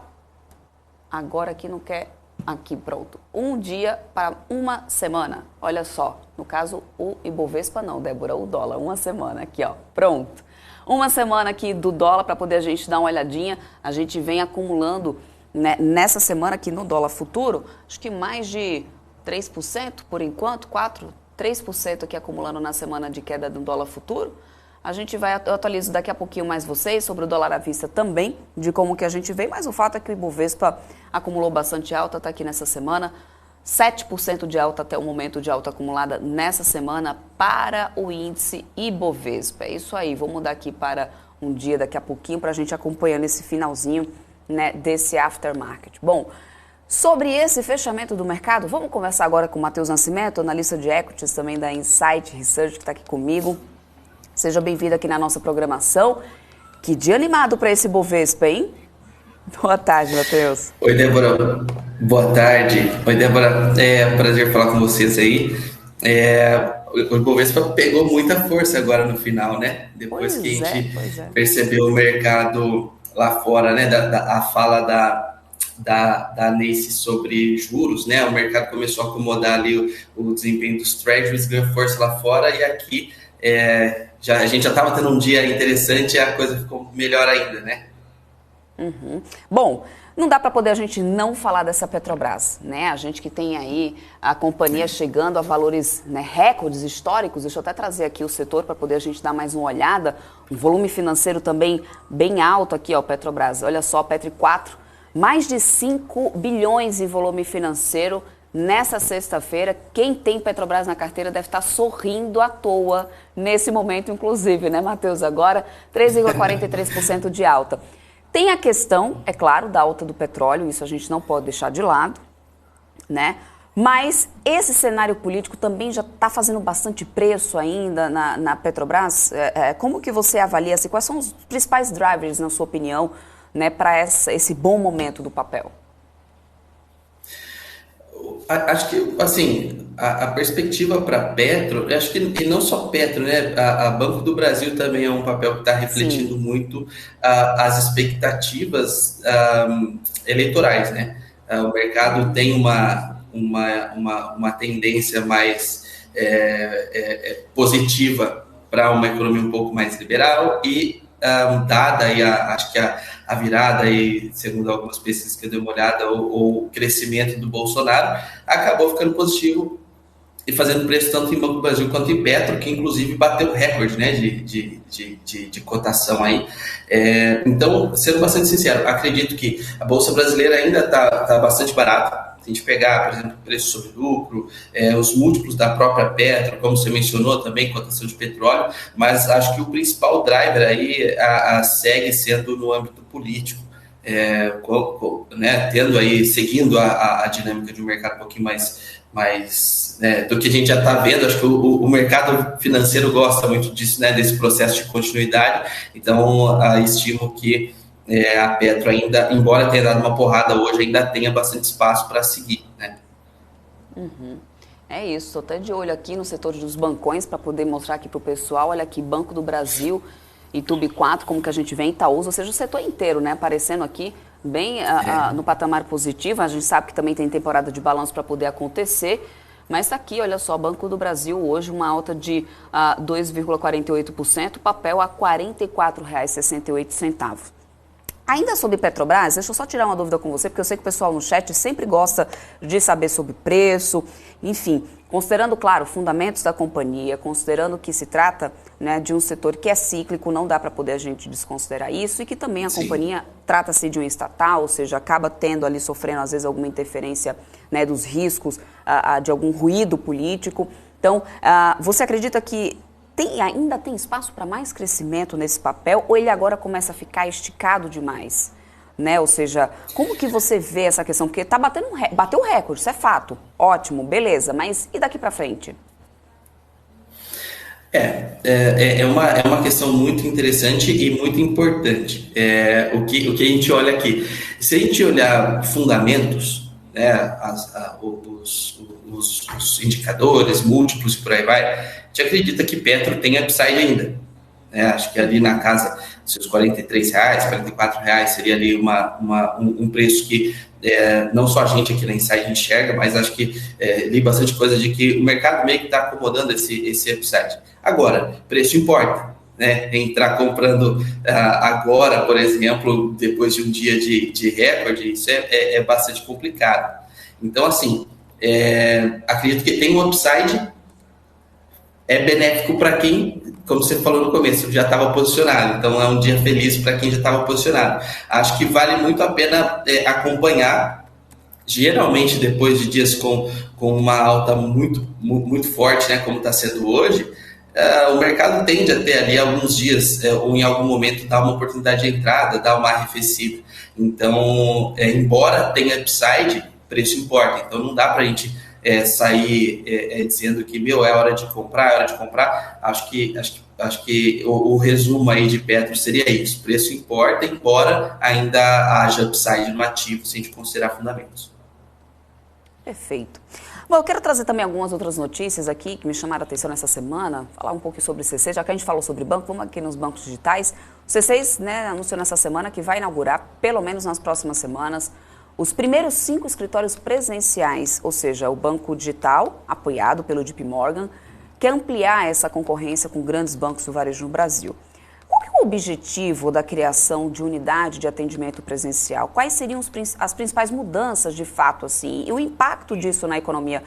agora aqui não quer, aqui pronto. Um dia para uma semana, olha só, no caso o Ibovespa não, Débora, o dólar, uma semana aqui ó, pronto. Uma semana aqui do dólar para poder a gente dar uma olhadinha, a gente vem acumulando, né, nessa semana aqui no dólar futuro, acho que mais de 3% por enquanto, 3% aqui acumulando na semana de queda do dólar futuro. Eu atualizo daqui a pouquinho mais vocês sobre o dólar à vista também, de como que a gente vê, mas o fato é que o Ibovespa acumulou bastante alta, está aqui nessa semana, 7% de alta até o momento de alta acumulada nessa semana para o índice Ibovespa. É isso aí, vou mudar aqui para um dia daqui a pouquinho para a gente acompanhar nesse finalzinho, né, desse aftermarket. Bom, sobre esse fechamento do mercado, vamos conversar agora com o Matheus Nascimento, analista de equities também da Insight Research, que está aqui comigo. Seja bem-vindo aqui na nossa programação. Que dia animado para esse Ibovespa, hein? Boa tarde, Matheus. Oi, Débora. Boa tarde. Oi, Débora. É um prazer falar com vocês aí. O Ibovespa pegou muita força agora no final, né? Depois que a gente percebeu o mercado lá fora, né? A fala da Nancy sobre juros, né? O mercado começou a acomodar ali o desempenho dos treasuries, ganhou força lá fora, e aqui a gente já estava tendo um dia interessante e a coisa ficou melhor ainda, né? Uhum. Bom, não dá para poder a gente não falar dessa Petrobras, né? A gente que tem aí a companhia chegando a valores, né, recordes históricos. Deixa eu até trazer aqui o setor para poder a gente dar mais uma olhada. Um volume financeiro também bem alto aqui, ó, Petrobras. Olha só, Petri 4, mais de 5 bilhões em volume financeiro nessa sexta-feira. Quem tem Petrobras na carteira deve estar sorrindo à toa nesse momento, inclusive, né, Matheus? Agora, 3,43% de alta. Tem a questão, é claro, da alta do petróleo, isso a gente não pode deixar de lado, né? Mas esse cenário político também já está fazendo bastante preço ainda na Petrobras. Como que você avalia, assim, quais são os principais drivers, na sua opinião, né, para esse bom momento do papel? Acho que, assim, a perspectiva para Petro, acho que não só Petro, né? A Banco do Brasil também é um papel que está refletindo muito as expectativas eleitorais, né? O mercado tem uma tendência mais positiva para uma economia um pouco mais liberal e dada aí acho que a virada aí, segundo algumas pesquisas que eu dei uma olhada, o crescimento do Bolsonaro acabou ficando positivo e fazendo preço tanto em Banco do Brasil quanto em Petro, que inclusive bateu recorde, né, de cotação aí. Então, sendo bastante sincero, acredito que a Bolsa Brasileira ainda está bastante barata. Se a gente pegar, por exemplo, o preço sobre lucro, os múltiplos da própria Petro, como você mencionou também, cotação de petróleo, mas acho que o principal driver aí segue sendo no âmbito político, né, seguindo a dinâmica de um mercado um pouquinho mais do que a gente já está vendo. Acho que o mercado financeiro gosta muito disso, né, desse processo de continuidade. Então, estimo que a Petro ainda, embora tenha dado uma porrada hoje, ainda tenha bastante espaço para seguir, né? Uhum. É isso, estou até de olho aqui no setor dos bancões para poder mostrar aqui para o pessoal. Olha aqui, Banco do Brasil, Itube 4, como que a gente vê, Itaúsa, ou seja, o setor inteiro, né, aparecendo aqui bem no patamar positivo. A gente sabe que também tem temporada de balanço para poder acontecer, mas está aqui, olha só, Banco do Brasil hoje uma alta de 2,48%, papel a R$ 44,68. Ainda sobre Petrobras, deixa eu só tirar uma dúvida com você, porque eu sei que o pessoal no chat sempre gosta de saber sobre preço, enfim, considerando, claro, fundamentos da companhia, considerando que se trata, né, de um setor que é cíclico, não dá para poder a gente desconsiderar isso, e que também a companhia trata-se de um estatal, ou seja, acaba tendo ali, sofrendo às vezes alguma interferência, né, dos riscos, de algum ruído político. Então, você acredita que ainda tem espaço para mais crescimento nesse papel, ou ele agora começa a ficar esticado demais? Né? Ou seja, como que você vê essa questão? Porque bateu o recorde, isso é fato. Ótimo, beleza, mas e daqui para frente? É uma questão muito interessante e muito importante. O que a gente olha aqui, se a gente olhar fundamentos, né, os indicadores, múltiplos e por aí vai, a gente acredita que Petro tem upside ainda. Acho que ali na casa dos seus R$43, R$44 seria ali um preço que não só a gente aqui na Insight enxerga, mas acho que li bastante coisa de que o mercado meio que está acomodando esse upside. Agora, preço importa, né? Entrar comprando agora, por exemplo, depois de um dia de recorde, isso é bastante complicado. Então, assim, acredito que tem um upside, é benéfico para quem como você falou no começo, já estava posicionado, então é um dia feliz para quem já estava posicionado. Acho que vale muito a pena acompanhar, geralmente depois de dias com uma alta muito forte, né, como está sendo hoje, o mercado tende a ter ali alguns dias, ou em algum momento, dar uma oportunidade de entrada, dar uma arrefecida. Então, embora tenha upside, preço importa. Então, não dá para a gente sair dizendo que, é hora de comprar, é hora de comprar. Acho que o resumo aí de Petro seria isso. Preço importa, embora ainda haja upside no ativo, se a gente considerar fundamentos. Perfeito. Bom, eu quero trazer também algumas outras notícias aqui que me chamaram a atenção nessa semana, falar um pouco sobre o C6, já que a gente falou sobre banco, vamos aqui nos bancos digitais. O C6, né, anunciou nessa semana que vai inaugurar, pelo menos nas próximas semanas, os primeiros 5 escritórios presenciais, ou seja, o banco digital, apoiado pelo JP Morgan, quer ampliar essa concorrência com grandes bancos do varejo no Brasil. Qual que é o objetivo da criação de unidade de atendimento presencial? Quais seriam as principais mudanças de fato, assim, e o impacto disso na economia?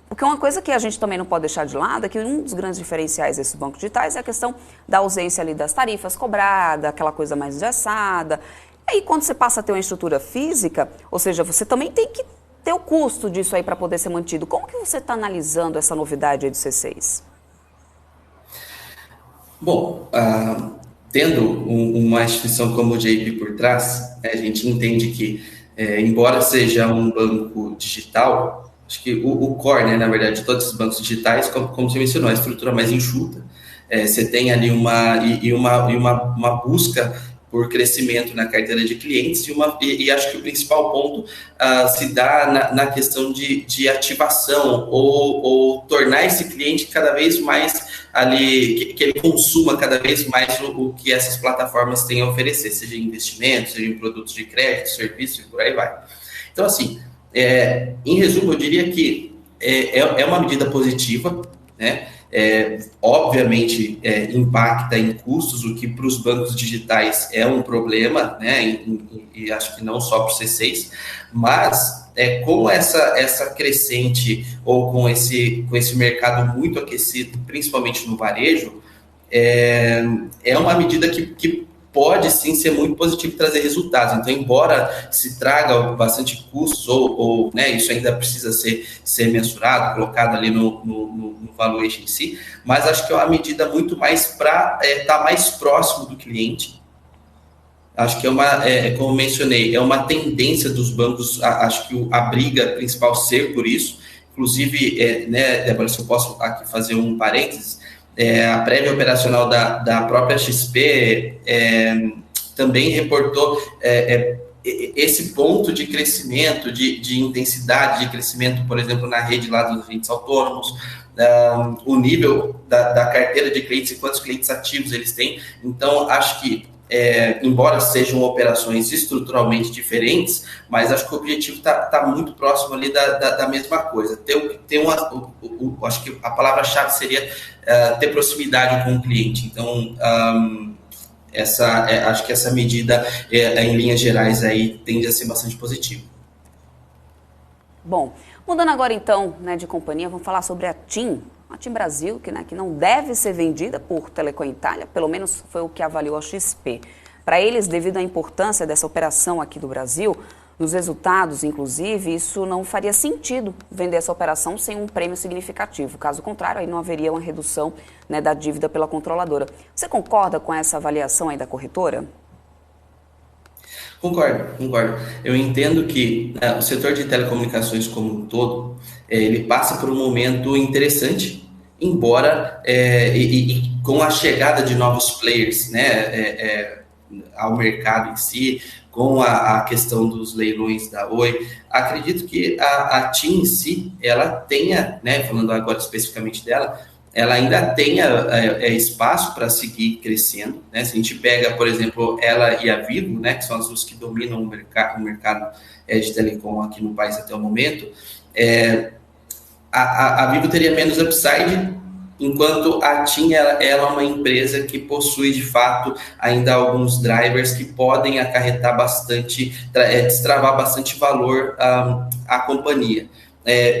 Porque uma coisa que a gente também não pode deixar de lado é que um dos grandes diferenciais desses bancos digitais é a questão da ausência ali das tarifas cobradas, aquela coisa mais engessada. E aí, quando você passa a ter uma estrutura física, ou seja, você também tem que ter o custo disso aí para poder ser mantido. Como que você está analisando essa novidade aí do C6? Bom, tendo uma instituição como o JP por trás, a gente entende que, embora seja um banco digital, acho que o core, né, na verdade, de todos esses bancos digitais, como você mencionou, a estrutura mais enxuta, você tem ali uma busca por crescimento na carteira de clientes e acho que o principal ponto se dá na questão de ativação ou tornar esse cliente cada vez mais ali, que ele consuma cada vez mais o que essas plataformas têm a oferecer, seja em investimentos, seja em produtos de crédito, serviços e por aí vai. Então, assim, em resumo, eu diria que é uma medida positiva, né? Obviamente impacta em custos, o que para os bancos digitais é um problema, né? E acho que não só para o C6, mas com essa crescente ou com esse mercado muito aquecido, principalmente no varejo, é uma medida que pode sim ser muito positivo e trazer resultados. Então, embora se traga bastante custos ou né, isso ainda precisa ser mensurado, colocado ali no valuation em si, mas acho que é uma medida muito mais para estar mais próximo do cliente. Acho que como mencionei, é uma tendência dos bancos, acho que a briga principal ser por isso. Inclusive, né, Débora, se eu posso aqui fazer um parênteses, a prévia operacional da própria XP também reportou esse ponto de crescimento, de intensidade de crescimento, por exemplo, na rede lá dos agentes autônomos, o nível da carteira de clientes e quantos clientes ativos eles têm. Então, acho que, embora sejam operações estruturalmente diferentes, mas acho que o objetivo está muito próximo ali da mesma coisa. Acho que a palavra-chave seria ter proximidade com o cliente. Então, acho que essa medida, em linhas gerais, aí, tende a ser bastante positiva. Bom, mudando agora então, né, de companhia, vamos falar sobre a TIM. A TIM Brasil, que não deve ser vendida por Telecom Itália, pelo menos foi o que avaliou a XP. Para eles, devido à importância dessa operação aqui do Brasil, nos resultados, inclusive, isso não faria sentido vender essa operação sem um prêmio significativo. Caso contrário, aí não haveria uma redução, né, da dívida pela controladora. Você concorda com essa avaliação aí da corretora? Concordo. Eu entendo que o setor de telecomunicações como um todo, ele passa por um momento interessante, embora e com a chegada de novos players, né, ao mercado em si, com a questão dos leilões da Oi, acredito que a TIM em si, ela tenha, né, falando agora especificamente dela, ela ainda tenha espaço para seguir crescendo, né? Se a gente pega, por exemplo, ela e a Vivo, né, que são as duas que dominam o mercado de telecom aqui no país até o momento, a Vivo teria menos upside, enquanto a TIM ela é uma empresa que possui, de fato, ainda alguns drivers que podem acarretar bastante, destravar bastante valor à companhia.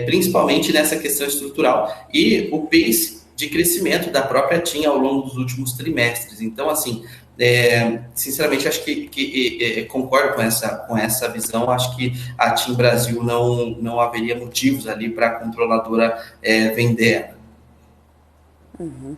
Principalmente nessa questão estrutural. E o pace de crescimento da própria TIM ao longo dos últimos trimestres. Então, assim, sinceramente, acho que concordo com essa visão. Acho que a TIM Brasil não haveria motivos ali para a controladora vender. Uhum.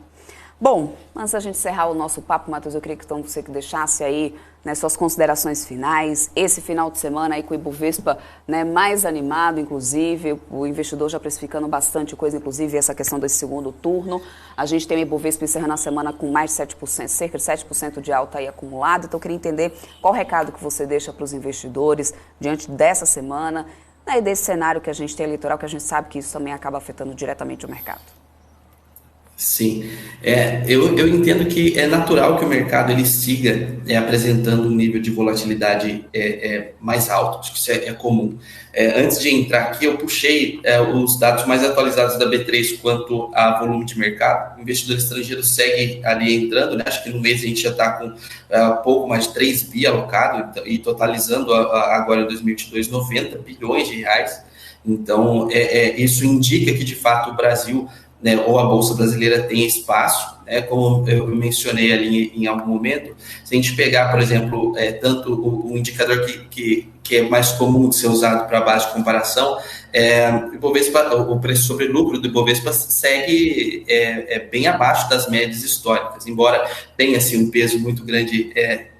Bom, antes da gente encerrar o nosso papo, Matheus, eu queria que então você que deixasse aí, né, suas considerações finais. Esse final de semana aí com o Ibovespa, né, mais animado, inclusive, o investidor já precificando bastante coisa, inclusive essa questão desse segundo turno. A gente tem o Ibovespa encerrando a semana com mais de 7%, cerca de 7% de alta aí acumulado. Então eu queria entender qual o recado que você deixa para os investidores diante dessa semana, né, e desse cenário que a gente tem eleitoral, que a gente sabe que isso também acaba afetando diretamente o mercado. Sim, eu entendo que é natural que o mercado ele siga apresentando um nível de volatilidade mais alto, acho que isso é comum. Antes de entrar aqui, eu puxei os dados mais atualizados da B3 quanto a volume de mercado. O investidor estrangeiro segue ali entrando, né? Acho que no mês a gente já está com pouco mais de 3 bi alocado e totalizando agora em 2022 90 bilhões de reais. Então, isso indica que de fato o Brasil, né, ou a Bolsa Brasileira tem espaço, né, como eu mencionei ali em algum momento. Se a gente pegar, por exemplo, tanto o indicador que é mais comum de ser usado para base de comparação, o preço sobre lucro do Ibovespa segue bem abaixo das médias históricas, embora tenha assim, um peso muito grande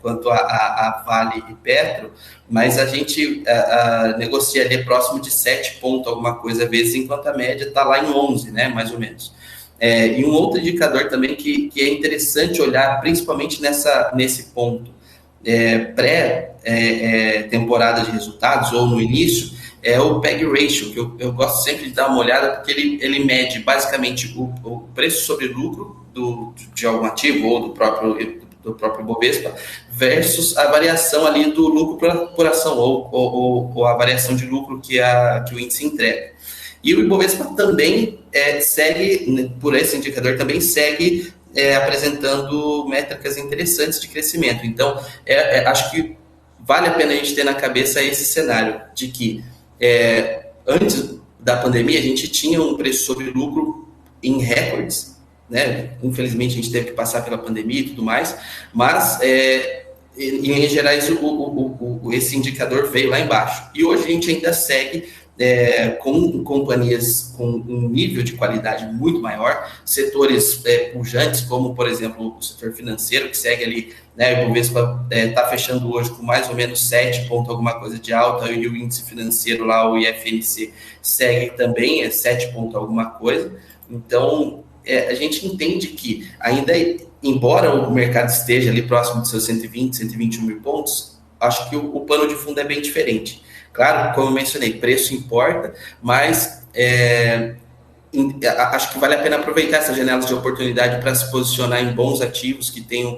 quanto a Vale e Petro, mas a gente negocia ali próximo de 7 pontos alguma coisa vezes, enquanto a média está lá em 11, né, mais ou menos. E um outro indicador também que é interessante olhar, principalmente nesse ponto pré-temporada de resultados ou no início, é o PEG Ratio, que eu gosto sempre de dar uma olhada, porque ele mede basicamente o preço sobre lucro de algum ativo ou do próprio Ibovespa versus a variação ali do lucro por ação ou a variação de lucro que o índice entrega. E o Ibovespa também segue, por esse indicador, também segue apresentando métricas interessantes de crescimento. Então, acho que vale a pena a gente ter na cabeça esse cenário de que antes da pandemia a gente tinha um preço sobre lucro em recordes, né? Infelizmente a gente teve que passar pela pandemia e tudo mais, mas em geral esse indicador veio lá embaixo. E hoje a gente ainda segue com companhias com um nível de qualidade muito maior, setores pujantes, como, por exemplo, o setor financeiro, que segue ali, né, o Ibovespa está fechando hoje com mais ou menos 7 pontos alguma coisa de alta, e o índice financeiro lá, o IFNC, segue também 7 pontos alguma coisa. Então, a gente entende que ainda, embora o mercado esteja ali próximo dos seus 120, 121 mil pontos, acho que o pano de fundo é bem diferente. Claro, como eu mencionei, preço importa, mas acho que vale a pena aproveitar essas janelas de oportunidade para se posicionar em bons ativos que tenham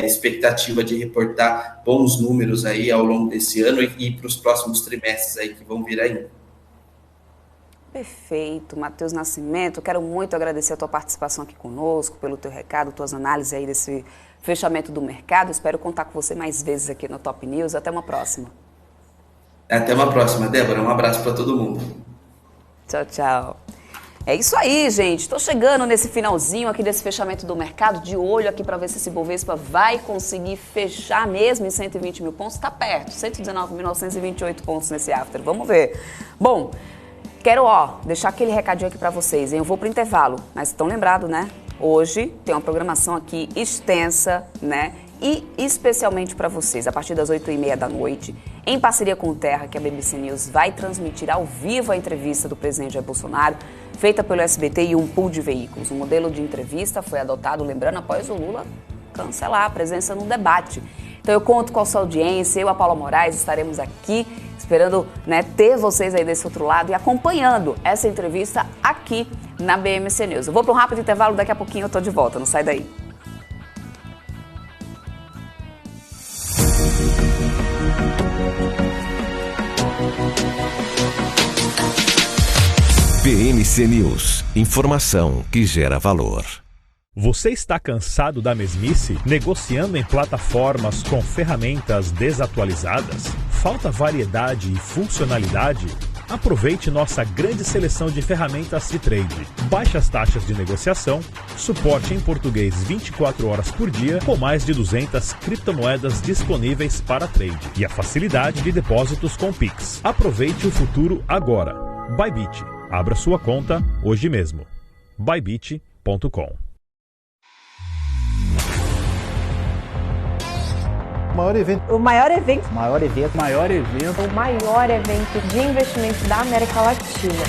expectativa de reportar bons números aí ao longo desse ano e para os próximos trimestres aí que vão vir ainda. Perfeito, Matheus Nascimento, quero muito agradecer a tua participação aqui conosco, pelo teu recado, tuas análises aí desse fechamento do mercado. Espero contar com você mais vezes aqui no Top News. Até uma próxima. Até uma próxima, Débora. Um abraço para todo mundo. Tchau, tchau. É isso aí, gente. Estou chegando nesse finalzinho aqui desse fechamento do mercado, de olho aqui para ver se esse Ibovespa vai conseguir fechar mesmo em 120 mil pontos. Está perto, 119.928 pontos nesse after. Vamos ver. Bom, quero deixar aquele recadinho aqui para vocês, hein? Eu vou para o intervalo, mas estão lembrados, né? Hoje tem uma programação aqui extensa, né? E especialmente para vocês, a partir das 8h30 da noite, em parceria com o Terra, que a BBC News vai transmitir ao vivo a entrevista do presidente Jair Bolsonaro, feita pelo SBT e um pool de veículos. O modelo de entrevista foi adotado, lembrando, após o Lula cancelar a presença no debate. Então eu conto com a sua audiência, eu e a Paula Moraes estaremos aqui esperando, né, ter vocês aí desse outro lado e acompanhando essa entrevista aqui na BMC News. Eu vou para um rápido intervalo, daqui a pouquinho eu estou de volta, não sai daí. BMC News, informação que gera valor. Você está cansado da mesmice? Negociando em plataformas com ferramentas desatualizadas? Falta variedade e funcionalidade? Aproveite nossa grande seleção de ferramentas de trade, baixas taxas de negociação, suporte em português 24 horas por dia, com mais de 200 criptomoedas disponíveis para trade e a facilidade de depósitos com Pix. Aproveite o futuro agora. Bybit. Abra sua conta hoje mesmo. Bybit.com. O maior evento de investimento da América Latina.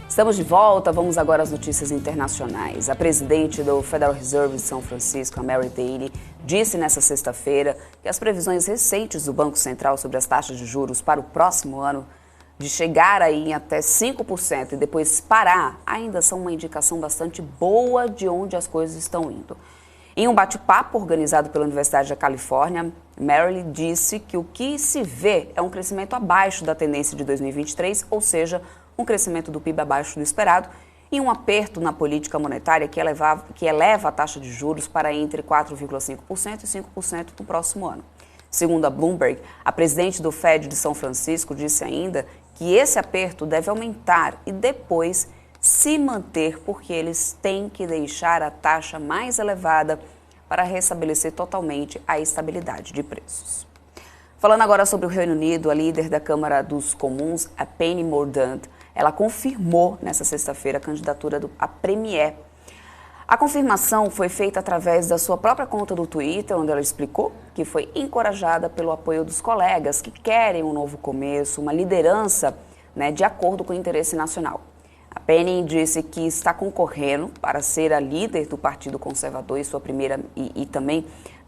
Estamos de volta, vamos agora às notícias internacionais. A presidente do Federal Reserve de São Francisco, a Mary Daly, disse nesta sexta-feira que as previsões recentes do Banco Central sobre as taxas de juros para o próximo ano, de chegar aí em até 5% e depois parar, ainda são uma indicação bastante boa de onde as coisas estão indo. Em um bate-papo organizado pela Universidade da Califórnia, Mary disse que o que se vê é um crescimento abaixo da tendência de 2023, ou seja, um crescimento do PIB abaixo do esperado e um aperto na política monetária que eleva a taxa de juros para entre 4,5% e 5% no próximo ano. Segundo a Bloomberg, a presidente do Fed de São Francisco disse ainda que esse aperto deve aumentar e depois se manter porque eles têm que deixar a taxa mais elevada para restabelecer totalmente a estabilidade de preços. Falando agora sobre o Reino Unido, a líder da Câmara dos Comuns, a Penny Mordaunt, ela confirmou nesta sexta-feira a candidatura a Premier. A confirmação foi feita através da sua própria conta do Twitter, onde ela explicou que foi encorajada pelo apoio dos colegas que querem um novo começo, uma liderança, de acordo com o interesse nacional. A Penny disse que está concorrendo para ser a líder do Partido Conservador e também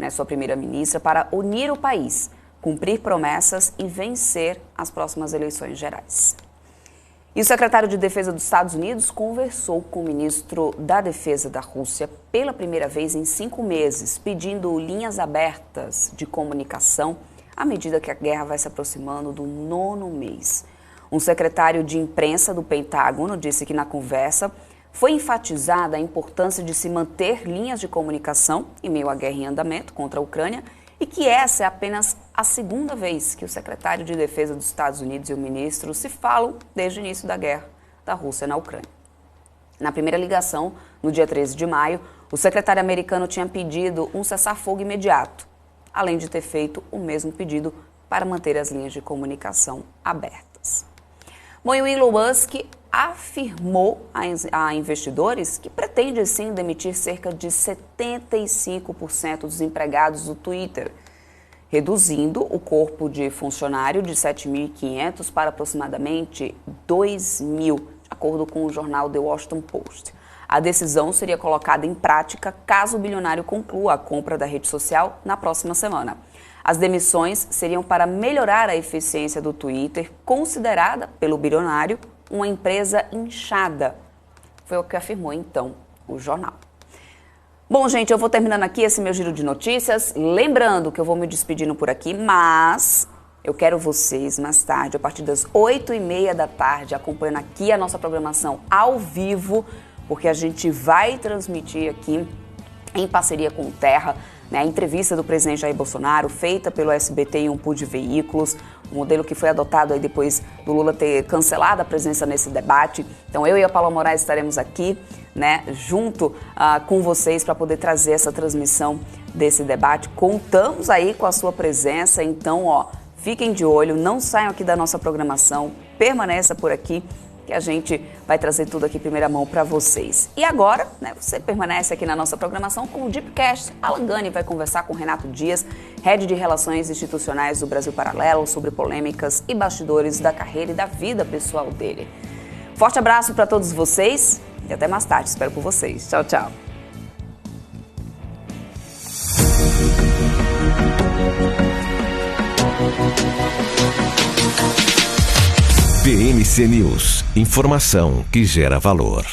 sua primeira-ministra para unir o país, cumprir promessas e vencer as próximas eleições gerais. E o secretário de Defesa dos Estados Unidos conversou com o ministro da Defesa da Rússia pela primeira vez em 5 meses, pedindo linhas abertas de comunicação à medida que a guerra vai se aproximando do 9º mês. Um secretário de imprensa do Pentágono disse que na conversa foi enfatizada a importância de se manter linhas de comunicação em meio à guerra em andamento contra a Ucrânia e que essa é apenas a segunda vez que o secretário de Defesa dos Estados Unidos e o ministro se falam desde o início da guerra da Rússia na Ucrânia. Na primeira ligação, no dia 13 de maio, o secretário americano tinha pedido um cessar-fogo imediato, além de ter feito o mesmo pedido para manter as linhas de comunicação abertas. Bom, e o Elon Musk afirmou a investidores que pretende sim demitir cerca de 75% dos empregados do Twitter, reduzindo o corpo de funcionário de 7.500 para aproximadamente 2.000, de acordo com o jornal The Washington Post. A decisão seria colocada em prática caso o bilionário conclua a compra da rede social na próxima semana. As demissões seriam para melhorar a eficiência do Twitter, considerada pelo bilionário uma empresa inchada. Foi o que afirmou, então, o jornal. Bom, gente, eu vou terminando aqui esse meu giro de notícias. Lembrando que eu vou me despedindo por aqui, mas eu quero vocês mais tarde, a partir das 8h30 da tarde, acompanhando aqui a nossa programação ao vivo, porque a gente vai transmitir aqui, em parceria com o Terra, a entrevista do presidente Jair Bolsonaro, feita pelo SBT em um pool de veículos, um modelo que foi adotado aí depois do Lula ter cancelado a presença nesse debate. Então eu e a Paula Moraes estaremos aqui, junto com vocês para poder trazer essa transmissão desse debate. Contamos aí com a sua presença, então fiquem de olho, não saiam aqui da nossa programação, permaneça por aqui, que a gente vai trazer tudo aqui em primeira mão para vocês. E agora, você permanece aqui na nossa programação com o Deepcast. Alan Gani vai conversar com Renato Dias, Head de Relações Institucionais do Brasil Paralelo, sobre polêmicas e bastidores da carreira e da vida pessoal dele. Forte abraço para todos vocês e até mais tarde. Espero por vocês. Tchau, tchau. RC News. Informação que gera valor.